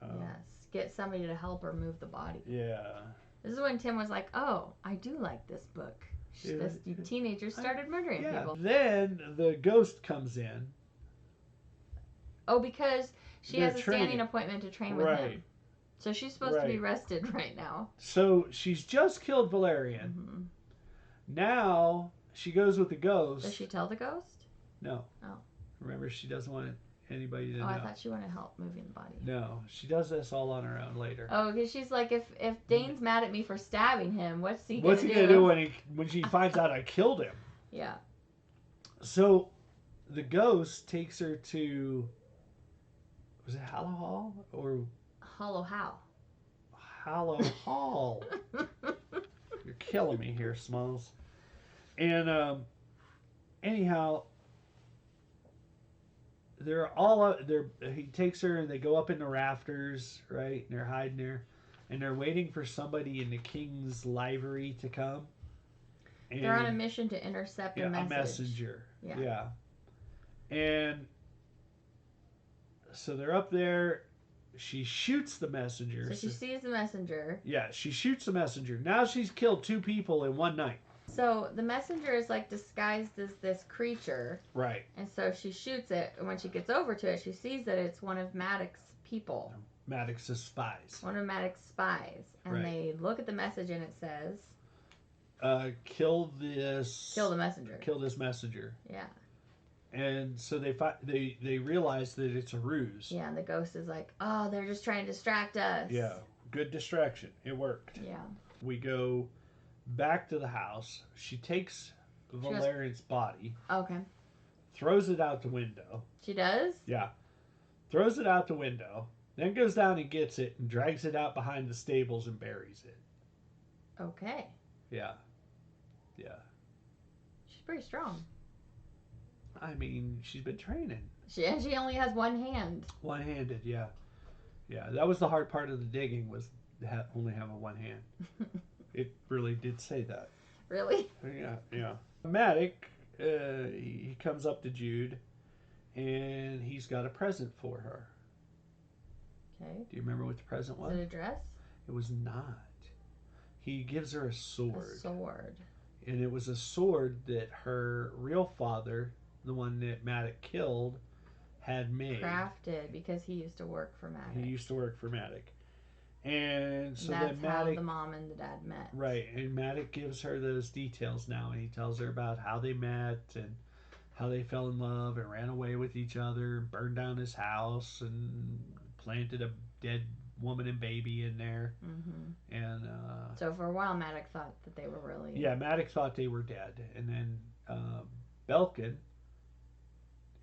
Yes. Get somebody to help her move the body. Yeah. This is when Tim was like, oh, I do like this book. This teenager started murdering people. Then the ghost comes in. Oh, because she They're has a training. standing appointment to train with him. So she's supposed to be rested right now. So she's just killed Valerian. Mm-hmm. Now she goes with the ghost. Does she tell the ghost? No. Oh. Remember, she doesn't want anybody to know. I thought she wanted help moving the body. No, she does this all on her own later. Oh, because she's like, if Dane's mad at me for stabbing him, what's he gonna do? do when she finds out I killed him? Yeah. So the ghost takes her to, was it Hallow Hall or Hollow How? Hallow Hall? You're killing me here, Smalls. And anyhow, they're all up there. He takes her and they go up in the rafters, right? And they're hiding there, and they're waiting for somebody in the king's livery to come. And they're on a mission to intercept a message. A messenger. Yeah. And so they're up there. She shoots the messenger. So she sees the messenger. Yeah, she shoots the messenger. Now she's killed 2 people in one night. So the messenger is like disguised as this creature. Right. And so she shoots it, and when she gets over to it, she sees that it's one of Maddox's people. Maddox's spies. One of Maddox's spies. And they look at the message and it says... kill this... Kill the messenger. Kill this messenger. Yeah. And so they realize that it's a ruse. Yeah, and the ghost is like, oh, they're just trying to distract us. Yeah, good distraction. It worked. Yeah. We go back to the house. She takes Valerian's body. Okay. Throws it out the window. She does? Yeah. Throws it out the window. Then goes down and gets it and drags it out behind the stables and buries it. Okay. Yeah. She's pretty strong. I mean, she's been training. She only has one hand. One-handed, yeah. Yeah, that was the hard part of the digging, was only having one hand. It really did say that. Really? Yeah. Maddox, he comes up to Jude, and he's got a present for her. Okay. Do you remember what the present was? Is it a dress? It was not. He gives her a sword. A sword. And it was a sword that her real father, the one that Maddox killed, had made. Crafted, because he used to work for Maddox. He used to work for Maddox. And And so that's then how the Matic, mom and the dad met. right, and Matic gives her those details now, and he tells her about how they met and how they fell in love and ran away with each other, burned down his house, and planted a dead woman and baby in there. Mm-hmm. And So for a while, Maddox thought that they were really. yeah, Matic thought they were dead, and then Belkin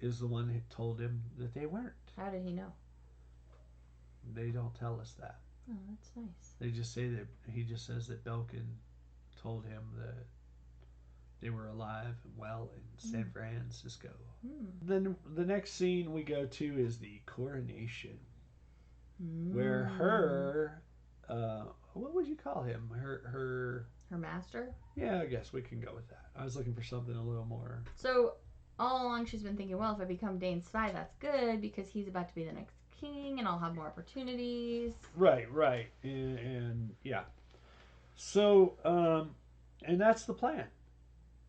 is the one who told him that they weren't. How did he know? They don't tell us that. Oh, that's nice. They just say that he just says that Belkin told him that they were alive and well in San Francisco. Then the next scene we go to is the coronation, where her, what would you call him? Her master? Yeah, I guess we can go with that. I was looking for something a little more. So all along she's been thinking, well, if I become Dane's spy, that's good because he's about to be the next king and I'll have more opportunities. Right, and yeah. So, and that's the plan.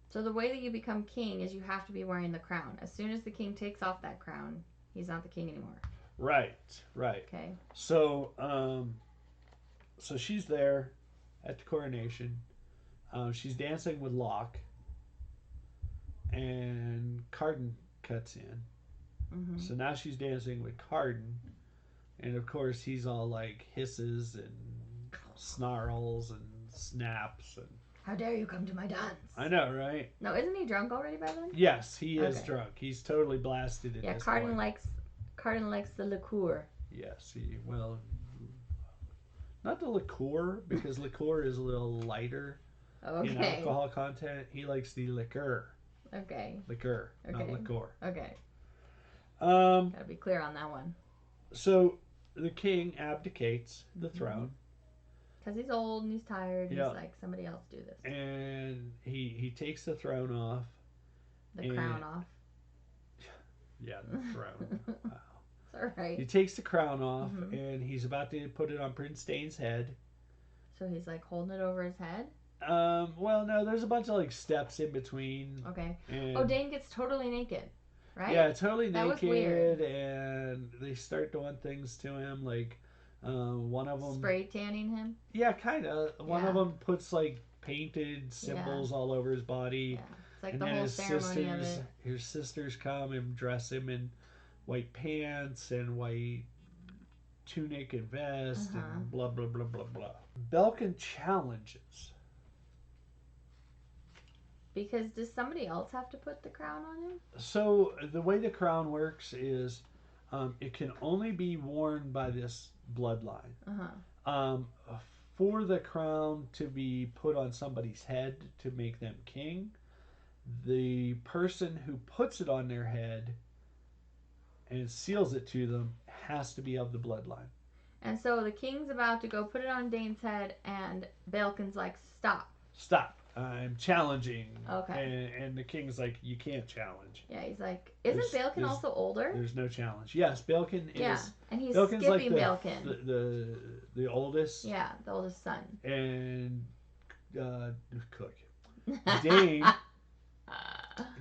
So the way that you become king is you have to be wearing the crown. As soon as the king takes off that crown, he's not the king anymore. Right. Okay. So, so she's there at the coronation. She's dancing with Locke, and Carden cuts in. Mm-hmm. So now she's dancing with Carden, and of course he's all like hisses and snarls and snaps and. How dare you come to my dance? I know, right? No, isn't he drunk already by then? Yes, he is Okay. drunk. He's totally blasted at this Carden point. likes the liqueur. Yes, well, not the liqueur because liqueur is a little lighter in alcohol content. He likes the liqueur. Okay. Liqueur, not liqueur. Okay. Um. Gotta be clear on that one. So the king abdicates the throne. Because he's old and he's tired. Yeah. He's like, somebody else do this. And he takes the throne off. The crown off. Yeah, the throne. Wow. It's alright. He takes the crown off and he's about to put it on Prince Dane's head. So he's like holding it over his head? Well, no, there's a bunch of like steps in between. Okay. And Dane gets totally naked, right? yeah, totally That naked. was weird. And they start doing things to him, like one of them spray tanning him. Yeah, kind of. One of them puts like painted symbols all over his body. Yeah, it's like the whole ceremony of it. His sisters come and dress him in white pants and white tunic and vest and blah blah blah blah blah. Belkin challenges. Because does somebody else have to put the crown on him? So the way the crown works is it can only be worn by this bloodline. For the crown to be put on somebody's head to make them king, the person who puts it on their head and seals it to them has to be of the bloodline. And so the king's about to go put it on Dane's head, and Belkin's like, stop. Stop. I'm challenging. Okay. And the king's like, you can't challenge. Yeah, he's like, isn't Belkin also older? There's no challenge. Yes, Belkin is. Yeah, and he's Belkin's skipping like Belkin. The oldest. Yeah, the oldest son. And Cook.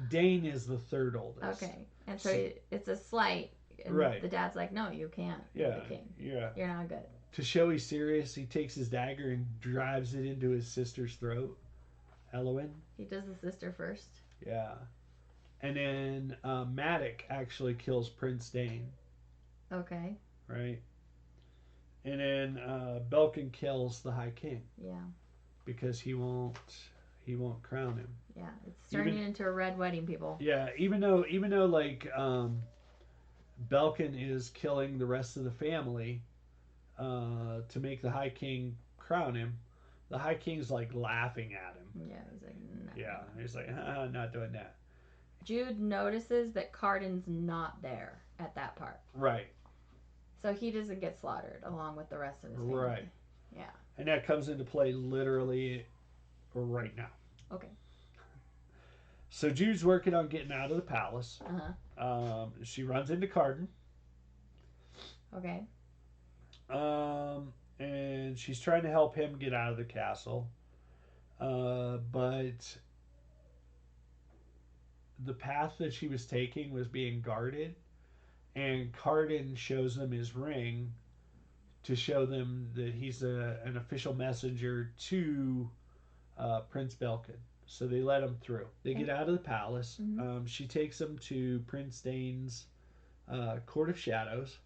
Dane is the third oldest. Okay. And so it's a slight. And right. The dad's like, no, you can't. Yeah. You're the king. Yeah. You're not good. To show he's serious, he takes his dagger and drives it into his sister's throat. Elowen. He does the sister first. Yeah. And then Matic actually kills Prince Dane. Okay. Right. And then Belkin kills the High King. Yeah. Because he won't crown him. Yeah, it's turning into a red wedding, people. Yeah, even though like Belkin is killing the rest of the family to make the High King crown him, the High King's like laughing at him. Yeah, he's like, no. Yeah, he's like, I'm not doing that. Jude notices that Carden's not there at that part. Right. So he doesn't get slaughtered along with the rest of his family. Right. Yeah. And that comes into play literally right now. Okay. So Jude's working on getting out of the palace. She runs into Carden. Okay. And she's trying to help him get out of the castle. But the path that she was taking was being guarded. And Carden shows them his ring to show them that he's an official messenger to Prince Belkin. So they let him through. They get out of the palace. Mm-hmm. She takes him to Prince Dane's Court of Shadows.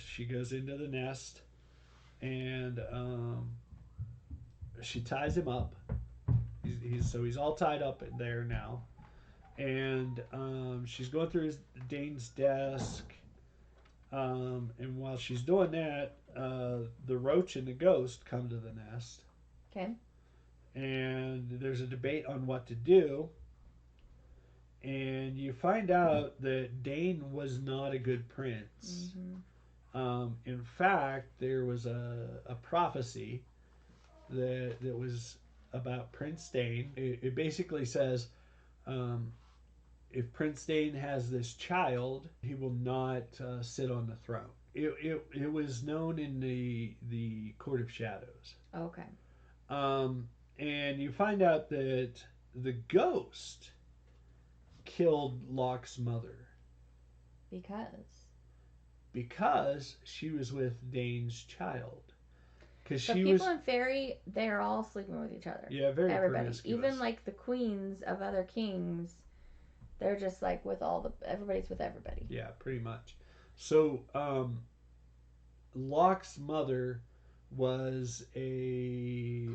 She goes into the nest and she ties him up. He's all tied up in there now, and she's going through Dane's desk. And while she's doing that, the roach and the ghost come to the nest. Okay. And there's a debate on what to do. And you find out that Dane was not a good prince. In fact, there was a prophecy that was about Prince Dane. It basically says if Prince Dane has this child, he will not sit on the throne. It was known in the Court of Shadows. Okay. And you find out that the ghost killed Locke's mother. Because she was with Dane's child. So people in Fairy, they're all sleeping with each other. Yeah, very everybody. promiscuous. Even like the queens of other kings, they're just like with everybody's with everybody. Yeah, pretty much. So Locke's mother was a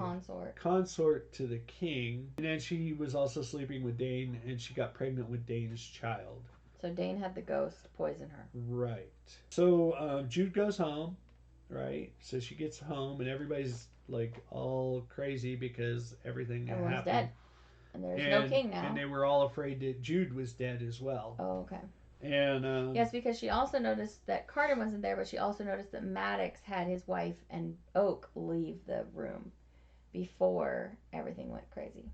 consort to the king, and then she was also sleeping with Dane, and she got pregnant with Dane's child. So Dane had the ghost poison her. Right. So Jude goes home, right? So she gets home, and everybody's like all crazy because everything's happened. Dead, and there's no king now. And they were all afraid that Jude was dead as well. Oh, okay. And yes, because she also noticed that Carden wasn't there, but she also noticed that Maddox had his wife and Oak leave the room before everything went crazy.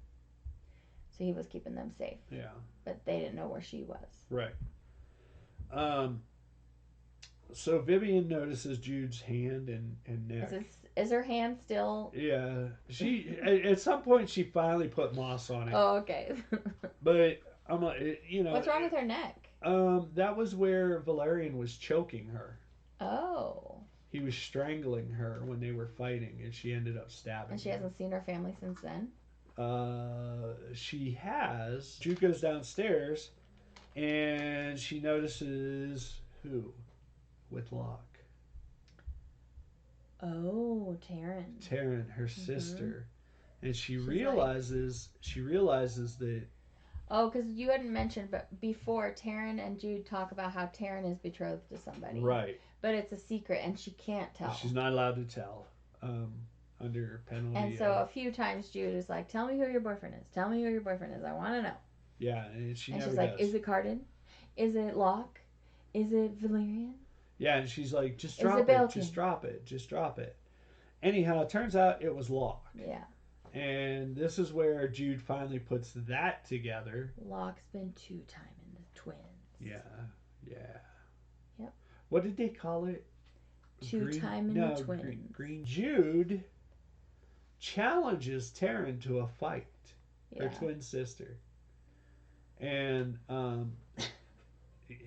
So he was keeping them safe. Yeah. But they didn't know where she was. Right. So Vivian notices Jude's hand and neck. Is her hand still? Yeah. She at some point she finally put moss on it. Oh, okay. But I'm like, you know. What's wrong with her neck? That was where Valerian was choking her. Oh. He was strangling her when they were fighting, and she ended up stabbing. And she hasn't seen her family since then? She has. Jude goes downstairs, and she notices who with Locke. Oh, Taryn. Taryn, her sister, and she realizes that. Oh, because you hadn't mentioned, but before Taryn and Jude talk about how Taryn is betrothed to somebody. Right. But it's a secret, and she can't tell. She's not allowed to tell. Under penalty. And so a few times Jude is like, "Tell me who your boyfriend is. Tell me who your boyfriend is. I want to know." Yeah, and she's does. Like, "Is it Carden? Is it Locke? Is it Valerian?" Yeah, and she's like, "Just drop it. Just drop it. Just drop it." Anyhow, it turns out it was Locke. Yeah. And this is where Jude finally puts that together. Locke's been two-timing the twins. Yeah. Yep. What did they call it? Two-timing the twins. Green. Jude challenges Taryn to a fight. Her twin sister. And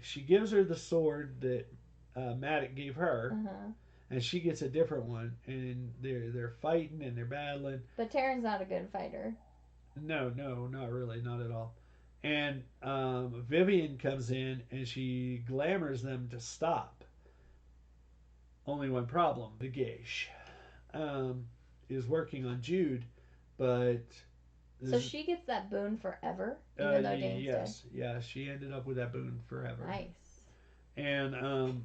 she gives her the sword that Maddox gave her. And she gets a different one, and they're fighting and they're battling. But Taryn's not a good fighter. No, not really, not at all. And Vivian comes in and she glamours them to stop. Only one problem: the Geish is working on Jude, but so she gets that boon forever, even though Dane's dead. Yeah, she ended up with that boon forever. Nice. And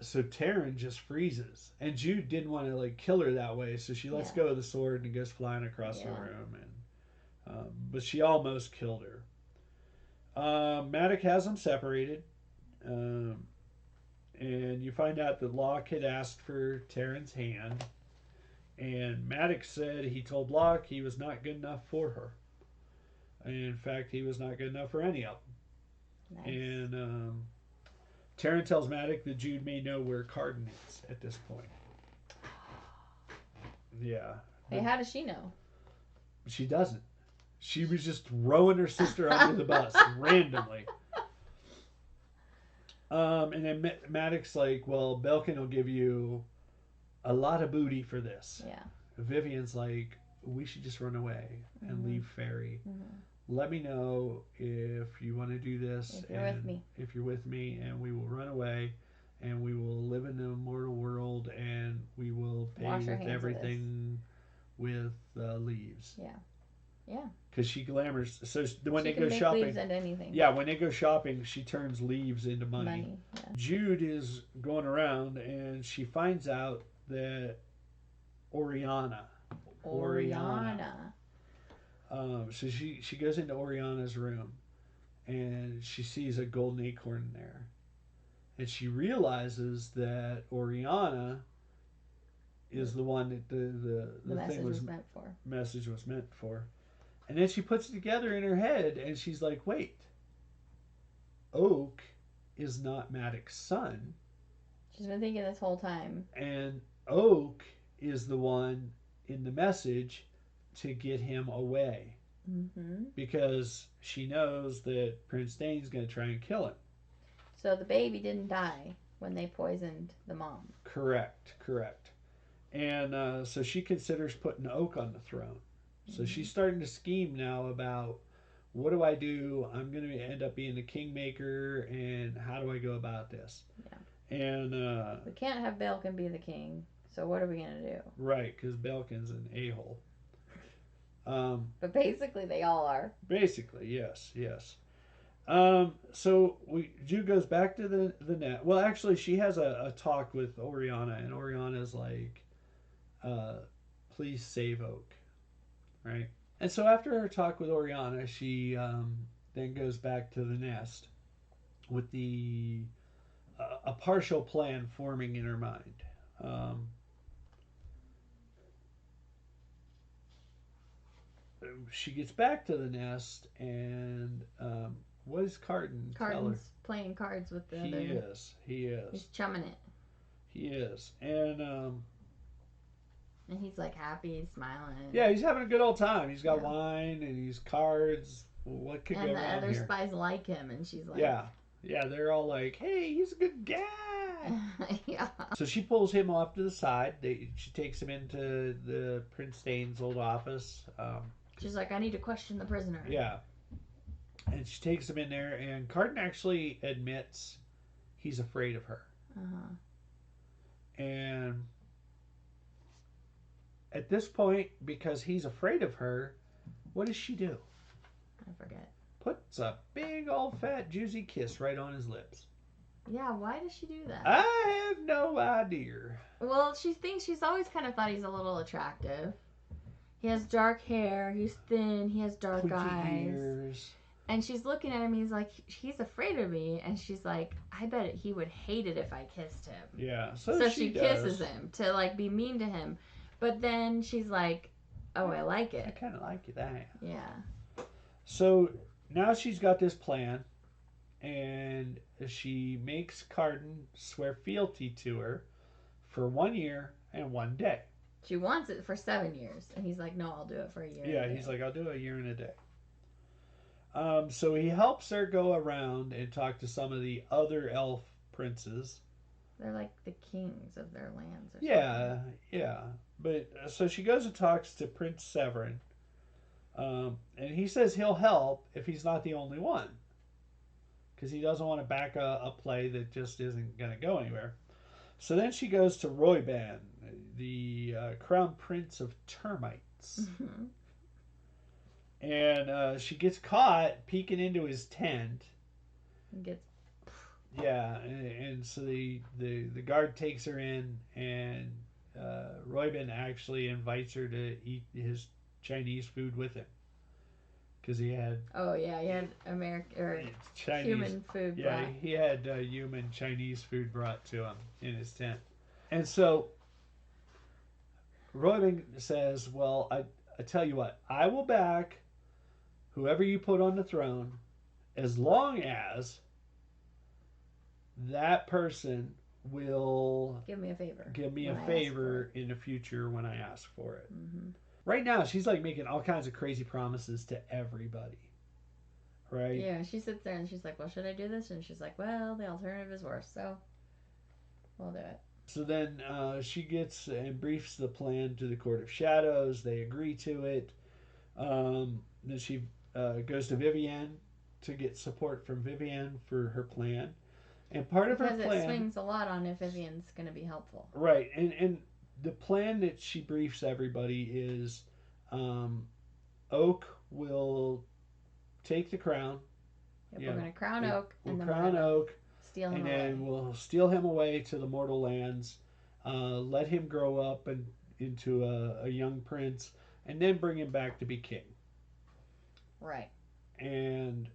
so Taryn just freezes, and Jude didn't want to like kill her that way, so she lets go of the sword and goes flying across the room, and but she almost killed her. Maddox has them separated, and you find out that Locke had asked for Taryn's hand, and Maddox said he told Locke he was not good enough for her. And in fact, he was not good enough for any of them. Nice. And Taryn tells Maddox that Jude may know where Carden is at this point. Yeah. Hey, how does she know? She doesn't. She was just throwing her sister under the bus randomly. And then Maddox like, well, Belkin will give you a lot of booty for this. Yeah. Vivian's like, we should just run away and leave Ferry. Mm-hmm. Let me know if you want to do this. If you're with me. If you're with me, and we will run away, and we will live in the immortal world, and we will pay Wash our with hands everything with leaves. Yeah. Yeah. Because she glamours. So when She they can go make shopping, leaves into anything. yeah, when they go shopping, she turns leaves into money. Money. Yeah. Jude is going around, and she finds out that Oriana. So she goes into Oriana's room, and she sees a golden acorn there, and she realizes that Oriana is the one that the message thing was meant for. Message was meant for, and then she puts it together in her head, and she's like, wait, Oak is not Maddox's son. She's been thinking this whole time. And Oak is the one in the message to get him away. Mm-hmm. Because she knows that Prince Dane's going to try and kill him. So the baby didn't die when they poisoned the mom. Correct. And so she considers putting Oak on the throne. So she's starting to scheme now about, what do I do? I'm going to end up being the kingmaker, and how do I go about this? Yeah. And we can't have Belkin be the king, so what are we going to do? Right, because Belkin's an a-hole. But basically they all are. Basically, yes. So Jude goes back to the net. Well, actually, she has a talk with Oriana, and Oriana's like, please save Oak. Right? And so after her talk with Oriana, she then goes back to the nest with a partial plan forming in her mind. She gets back to the nest, and what does Carden tell her? Carden's playing cards with the other. He is. He's chumming it. He is. And he's like happy, he's smiling. Yeah, he's having a good old time. He's got wine and he's cards. What could go wrong here? And the other spies like him, and she's like... Yeah, they're all like, hey, he's a good guy. Yeah. So she pulls him off to the side. She takes him into the Prince Dane's old office. She's like, I need to question the prisoner. Yeah. And she takes him in there, and Carden actually admits he's afraid of her. Uh-huh. And at this point, because he's afraid of her, what does she do? I forget. Puts a big old fat juicy kiss right on his lips. Yeah, why does she do that? I have no idea. Well, she thinks she's always kind of thought he's a little attractive. He has dark hair, he's thin, he has dark Pointy eyes. ears. And she's looking at him, he's like, he's afraid of me. And she's like, I bet he would hate it if I kissed him. Yeah, so she kisses him to like be mean to him. But then she's like, oh, I like it. I kind of like that. Yeah. So now she's got this plan, and she makes Carden swear fealty to her for 1 year and 1 day. She wants it for 7 years, and he's like, no, I'll do it for a year. Yeah, he's like, I'll do it a year and a day. So he helps her go around and talk to some of the other elf princes. They're like the kings of their lands or something. Yeah. But so she goes and talks to Prince Severin. And he says he'll help if he's not the only one. Because he doesn't want to back a play that just isn't going to go anywhere. So then she goes to Royban, the crown prince of termites. Mm-hmm. And she gets caught peeking into his tent. Yeah, and so the guard takes her in, and Royban actually invites her to eat his Chinese food with him. Because he had... Oh, yeah, he had human food brought. Yeah, he had human Chinese food brought to him in his tent. And so Royban says, well, I tell you what, I will back whoever you put on the throne as long as that person will give me a favor. Give me a favor in the future when I ask for it. Mm-hmm. Right now, she's like making all kinds of crazy promises to everybody. right? Yeah, she sits there and she's like, well, should I do this? And she's like, well, the alternative is worse, so we'll do it. So then she gets and briefs the plan to the Court of Shadows. They agree to it. Then she goes to Vivian to get support from Vivian for her plan. And part of her Because it plan, swings a lot on if Vivian's going to be helpful. right? And the plan that she briefs everybody is, um, Oak will take the crown. Yep, we're going to crown Oak, We'll and then crown we're Oak, steal him and away. then we'll steal him away to the mortal lands. Let him grow up and into a young prince, and then bring him back to be king. Right. And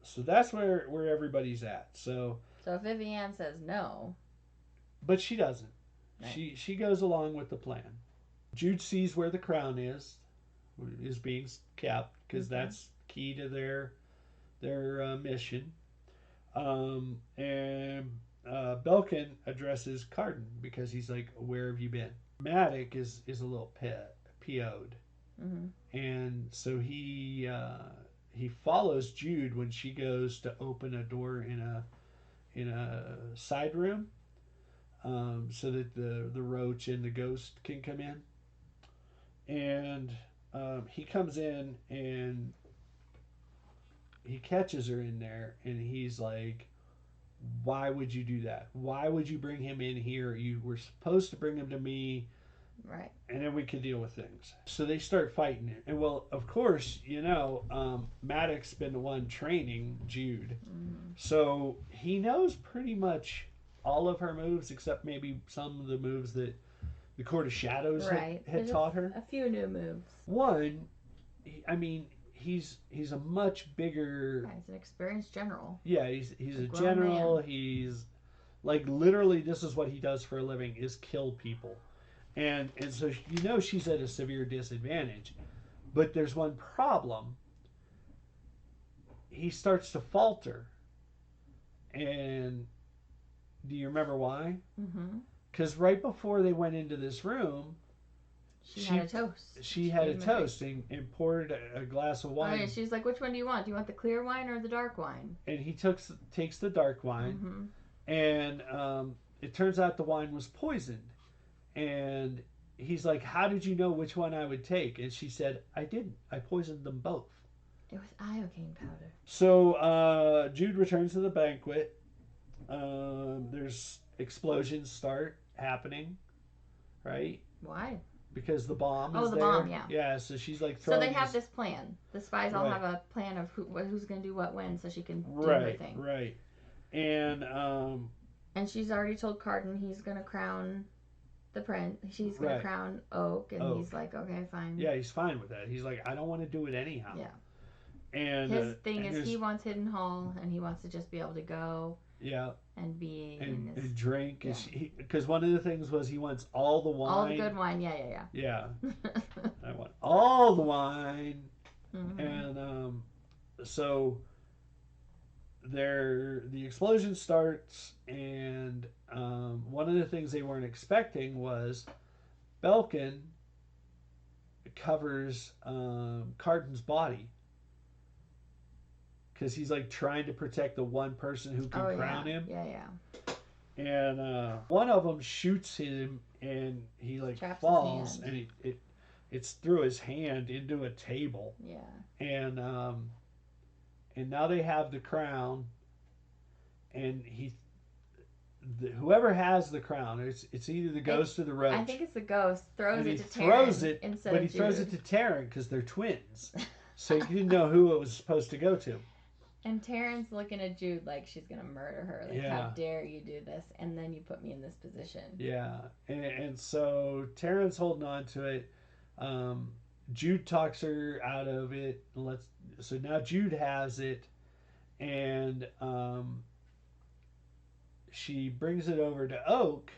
so that's where everybody's at. So if Vivian says no, but she doesn't. right. She goes along with the plan. Jude sees where the crown is being kept because that's key to their mission. And Belkin addresses Carden because he's like, "Where have you been?" Maddox is a little PO'd, and so he follows Jude when she goes to open a door in a side room, so that the roach and the ghost can come in. And he comes in and he catches her in there, and he's like, "Why would you do that? Why would you bring him in here? You were supposed to bring him to me, right? And then we could deal with things." So they start fighting it, and well, of course, Maddox's been the one training Jude, so he knows pretty much all of her moves except maybe some of the moves that the Court of Shadows had taught her. A few new moves. One, I mean, he's a much bigger. Yeah, he's an experienced general. Yeah, he's a general. Man. He's like literally this is what he does for a living is kill people, and so she's at a severe disadvantage. But there's one problem. He starts to falter, and do you remember why? Because right before they went into this room, she had a toast. She had a toast and poured a glass of wine. Oh, yeah. She's like, which one do you want? Do you want the clear wine or the dark wine? And he takes the dark wine. And it turns out the wine was poisoned. And he's like, how did you know which one I would take? And she said, I didn't. I poisoned them both. It was iocane powder. So Jude returns to the banquet. There's explosions start happening, right? Why? Because the bomb is there. Oh, the bomb, yeah. Yeah, so she's like throwing. So they have this plan. The spies all have a plan of who's going to do what when, so she can do her thing. Right. And she's already told Carden he's going to crown the prince. She's going to crown Oak, and he's like, okay, fine. Yeah, he's fine with that. He's like, I don't want to do it anyhow. Yeah. And his thing is he wants Hidden Hall, and he wants to just be able to go. Yeah. And be and drink, because one of the things was he wants all the wine, all the good wine. Yeah. I want all the wine, and so the explosion starts, and one of the things they weren't expecting was Belkin covers Carden's body. Because he's like trying to protect the one person who can crown him. Yeah. And one of them shoots him, and he like traps falls, and it's through his hand into a table. Yeah. And now they have the crown, and whoever has the crown, it's either the ghost or the roach. I think it's the ghost. Throws it to Taryn. But he throws it to Taryn because they're twins. So you didn't know who it was supposed to go to. And Taryn's looking at Jude like she's going to murder her. Like, how dare you do this? And then you put me in this position. Yeah. And so Taryn's holding on to it. Jude talks her out of it. So now Jude has it. And she brings it over to Oak.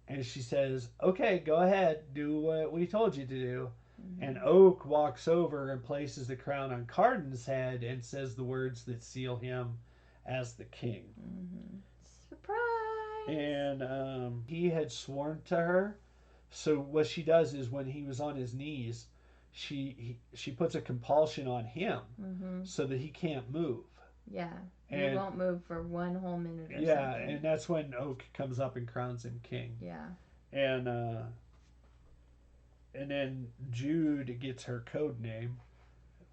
And she says, okay, go ahead. Do what we told you to do. And Oak walks over and places the crown on Carden's head and says the words that seal him as the king. Surprise! And he had sworn to her. So what she does is when he was on his knees, she puts a compulsion on him so that he can't move. Yeah. He And won't move for one whole minute or yeah, something. and that's when Oak comes up and crowns him king. Yeah. And then Jude gets her code name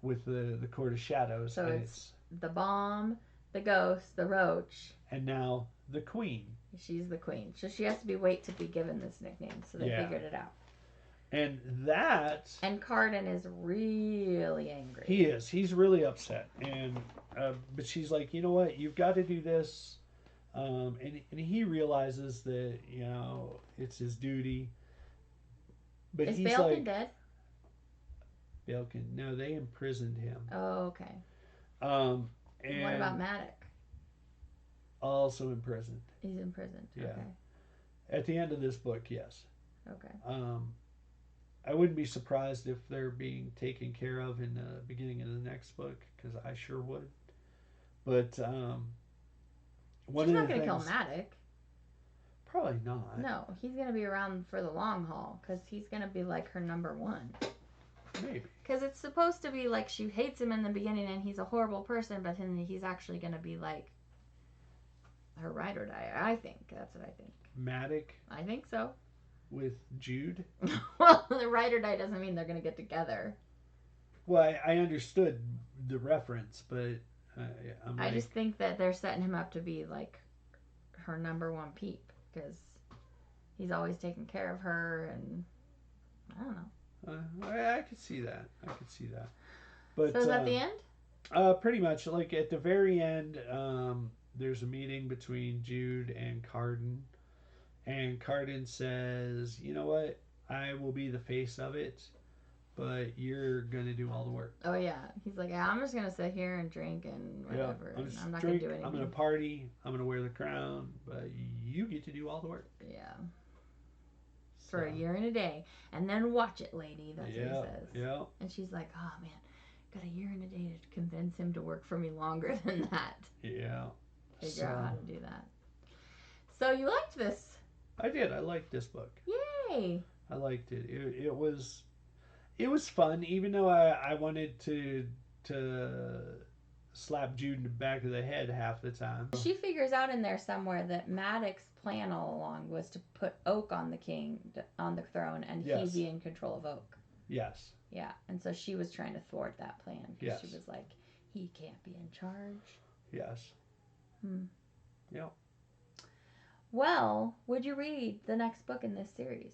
with the Court of Shadows. So and it's the Bomb, the Ghost, the Roach. And now the Queen. She's the queen. So she has to be given this nickname. So they figured it out. And that... And Carden is really angry. He is. He's really upset. And but she's like, you know what? You've got to do this. And he realizes that, it's his duty. But is he's Balkan like... dead? Balkan. No, they imprisoned him. Oh, okay. And what about Maddox? Also imprisoned. He's imprisoned. Yeah. Okay. At the end of this book, yes. Okay. I wouldn't be surprised if they're being taken care of in the beginning of the next book, because I sure would. But she's not going to kill Maddox. Probably not. No, he's going to be around for the long haul, because he's going to be like her number one. Maybe. Because it's supposed to be like she hates him in the beginning and he's a horrible person, but then he's actually going to be like her ride or die. I think. That's what I think. Maddox? I think so. With Jude? Well, the ride or die doesn't mean they're going to get together. Well, I understood the reference, but I just think that they're setting him up to be like her number one peep, because he's always taking care of her, and I don't know. I could see that. But so is that the end? Pretty much. Like at the very end, there's a meeting between Jude and Carden. And Carden says, you know what? I will be the face of it, but you're going to do all the work. Oh, yeah. He's like, I'm just going to sit here and drink and whatever. Yeah, I'm not going to do anything. I'm going to party. I'm going to wear the crown, but you get to do all the work. Yeah. For a year and a day. And then watch it, lady. That's what he says. Yeah. And she's like, oh, man, got a year and a day to convince him to work for me longer than that. Yeah. Figure out how to do that. So you liked this? I did. I liked this book. Yay! I liked it. It was fun, even though I wanted to slap Jude in the back of the head half the time. She figures out in there somewhere that Maddox's plan all along was to put Oak on the throne, and he be in control of Oak. Yes. Yeah, and so she was trying to thwart that plan. Yes. She was like, he can't be in charge. Yes. Yep. Well, would you read the next book in this series?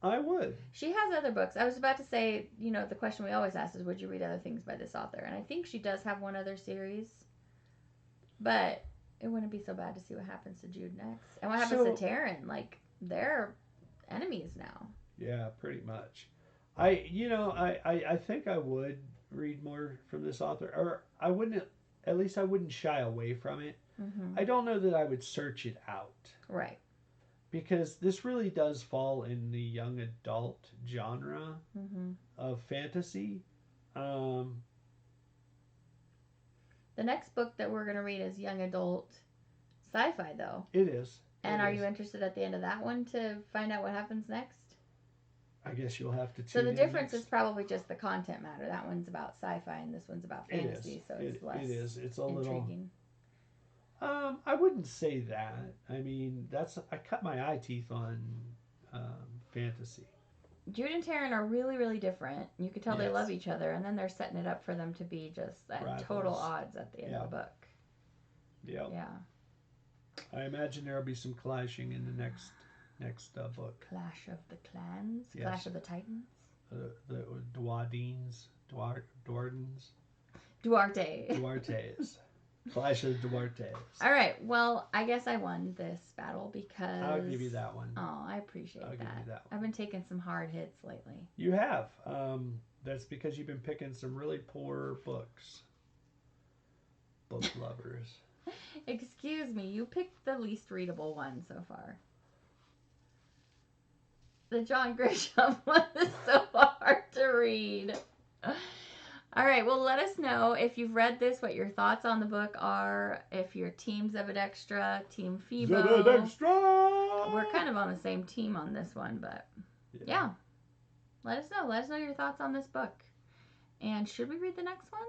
I would. She has other books. I was about to say, the question we always ask is, would you read other things by this author? And I think she does have one other series. But it wouldn't be so bad to see what happens to Jude next. And what happens to Taryn. Like, they're enemies now. Yeah, pretty much. I think I would read more from this author. Or I wouldn't shy away from it. Mm-hmm. I don't know that I would search it out. Right. Because this really does fall in the young adult genre of fantasy. The next book that we're going to read is young adult sci-fi, though. It is. And are you interested at the end of that one to find out what happens next? I guess you'll have to tune So the in difference next. is probably just the content matter. That one's about sci-fi and this one's about fantasy, so it's less it is. It's a intriguing. I wouldn't say that. I mean, I cut my eye teeth on fantasy. Jude and Taryn are really, really different. You could tell they love each other, and then they're setting it up for them to be just at total odds at the end of the book. Yep. Yeah. I imagine there'll be some clashing in the next book. Clash of the Clans? Yes. Clash of the Titans? The Duardines. Duartes. Clash of Duartes. All right. Well, I guess I won this battle because... I'll give you that one. Oh, I appreciate that. I'll give you that one. I've been taking some hard hits lately. You have. That's because you've been picking some really poor books. Book lovers. Excuse me. You picked the least readable one so far. The John Grisham one is so hard to read. All right, well, let us know if you've read this, what your thoughts on the book are, if you're Team Zebadextra, Team Phebo. Zebadextra! We're kind of on the same team on this one, but yeah. Let us know. Let us know your thoughts on this book. And should we read the next one?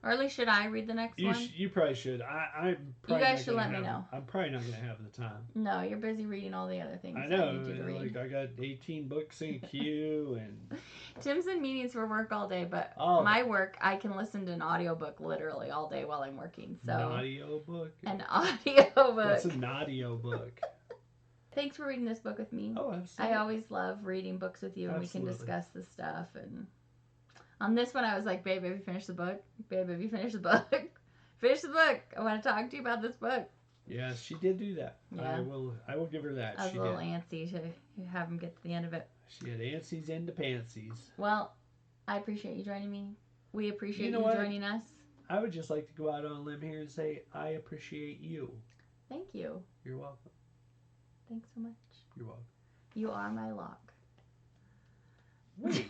Or at least should I read the next one? You probably should. I'm probably you guys not should let have, me know. I'm probably not going to have the time. No, you're busy reading all the other things I know. I need you to read. Like, I got 18 books in queue. And Tim's in meetings for work all day, but my work, I can listen to an audiobook literally all day while I'm working. So an audio book? An audio book. What's an audio book? Thanks for reading this book with me. Oh, absolutely. I always love reading books with you, and we can discuss the stuff. And on this one, I was like, babe, have you finished the book? Babe, have you finished the book? Finish the book. I want to talk to you about this book. Yes, she did do that. Yeah. I will give her that. I was a little antsy to have him get to the end of it. She had antsies and the pantsies. Well, I appreciate you joining me. We appreciate you joining us. I would just like to go out on a limb here and say, I appreciate you. Thank you. You're welcome. Thanks so much. You're welcome. You are my lock. Wait.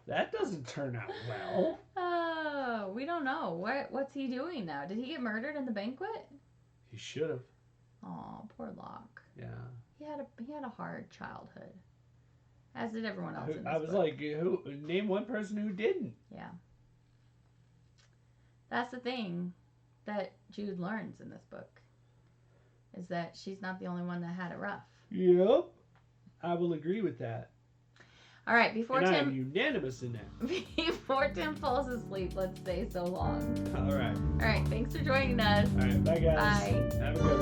That doesn't turn out well. Oh, we don't know. What's he doing now? Did he get murdered in the banquet? He should have. Oh, poor Locke. Yeah. He had a hard childhood. As did everyone else in this I was book. like, name one person who didn't. Yeah. That's the thing that Jude learns in this book. Is that she's not the only one that had it rough. Yep. I will agree with that. All right, I'm unanimous in that. Before Tim falls asleep, let's stay so long. All right. All right, thanks for joining us. All right, bye guys. Bye. Have a good one.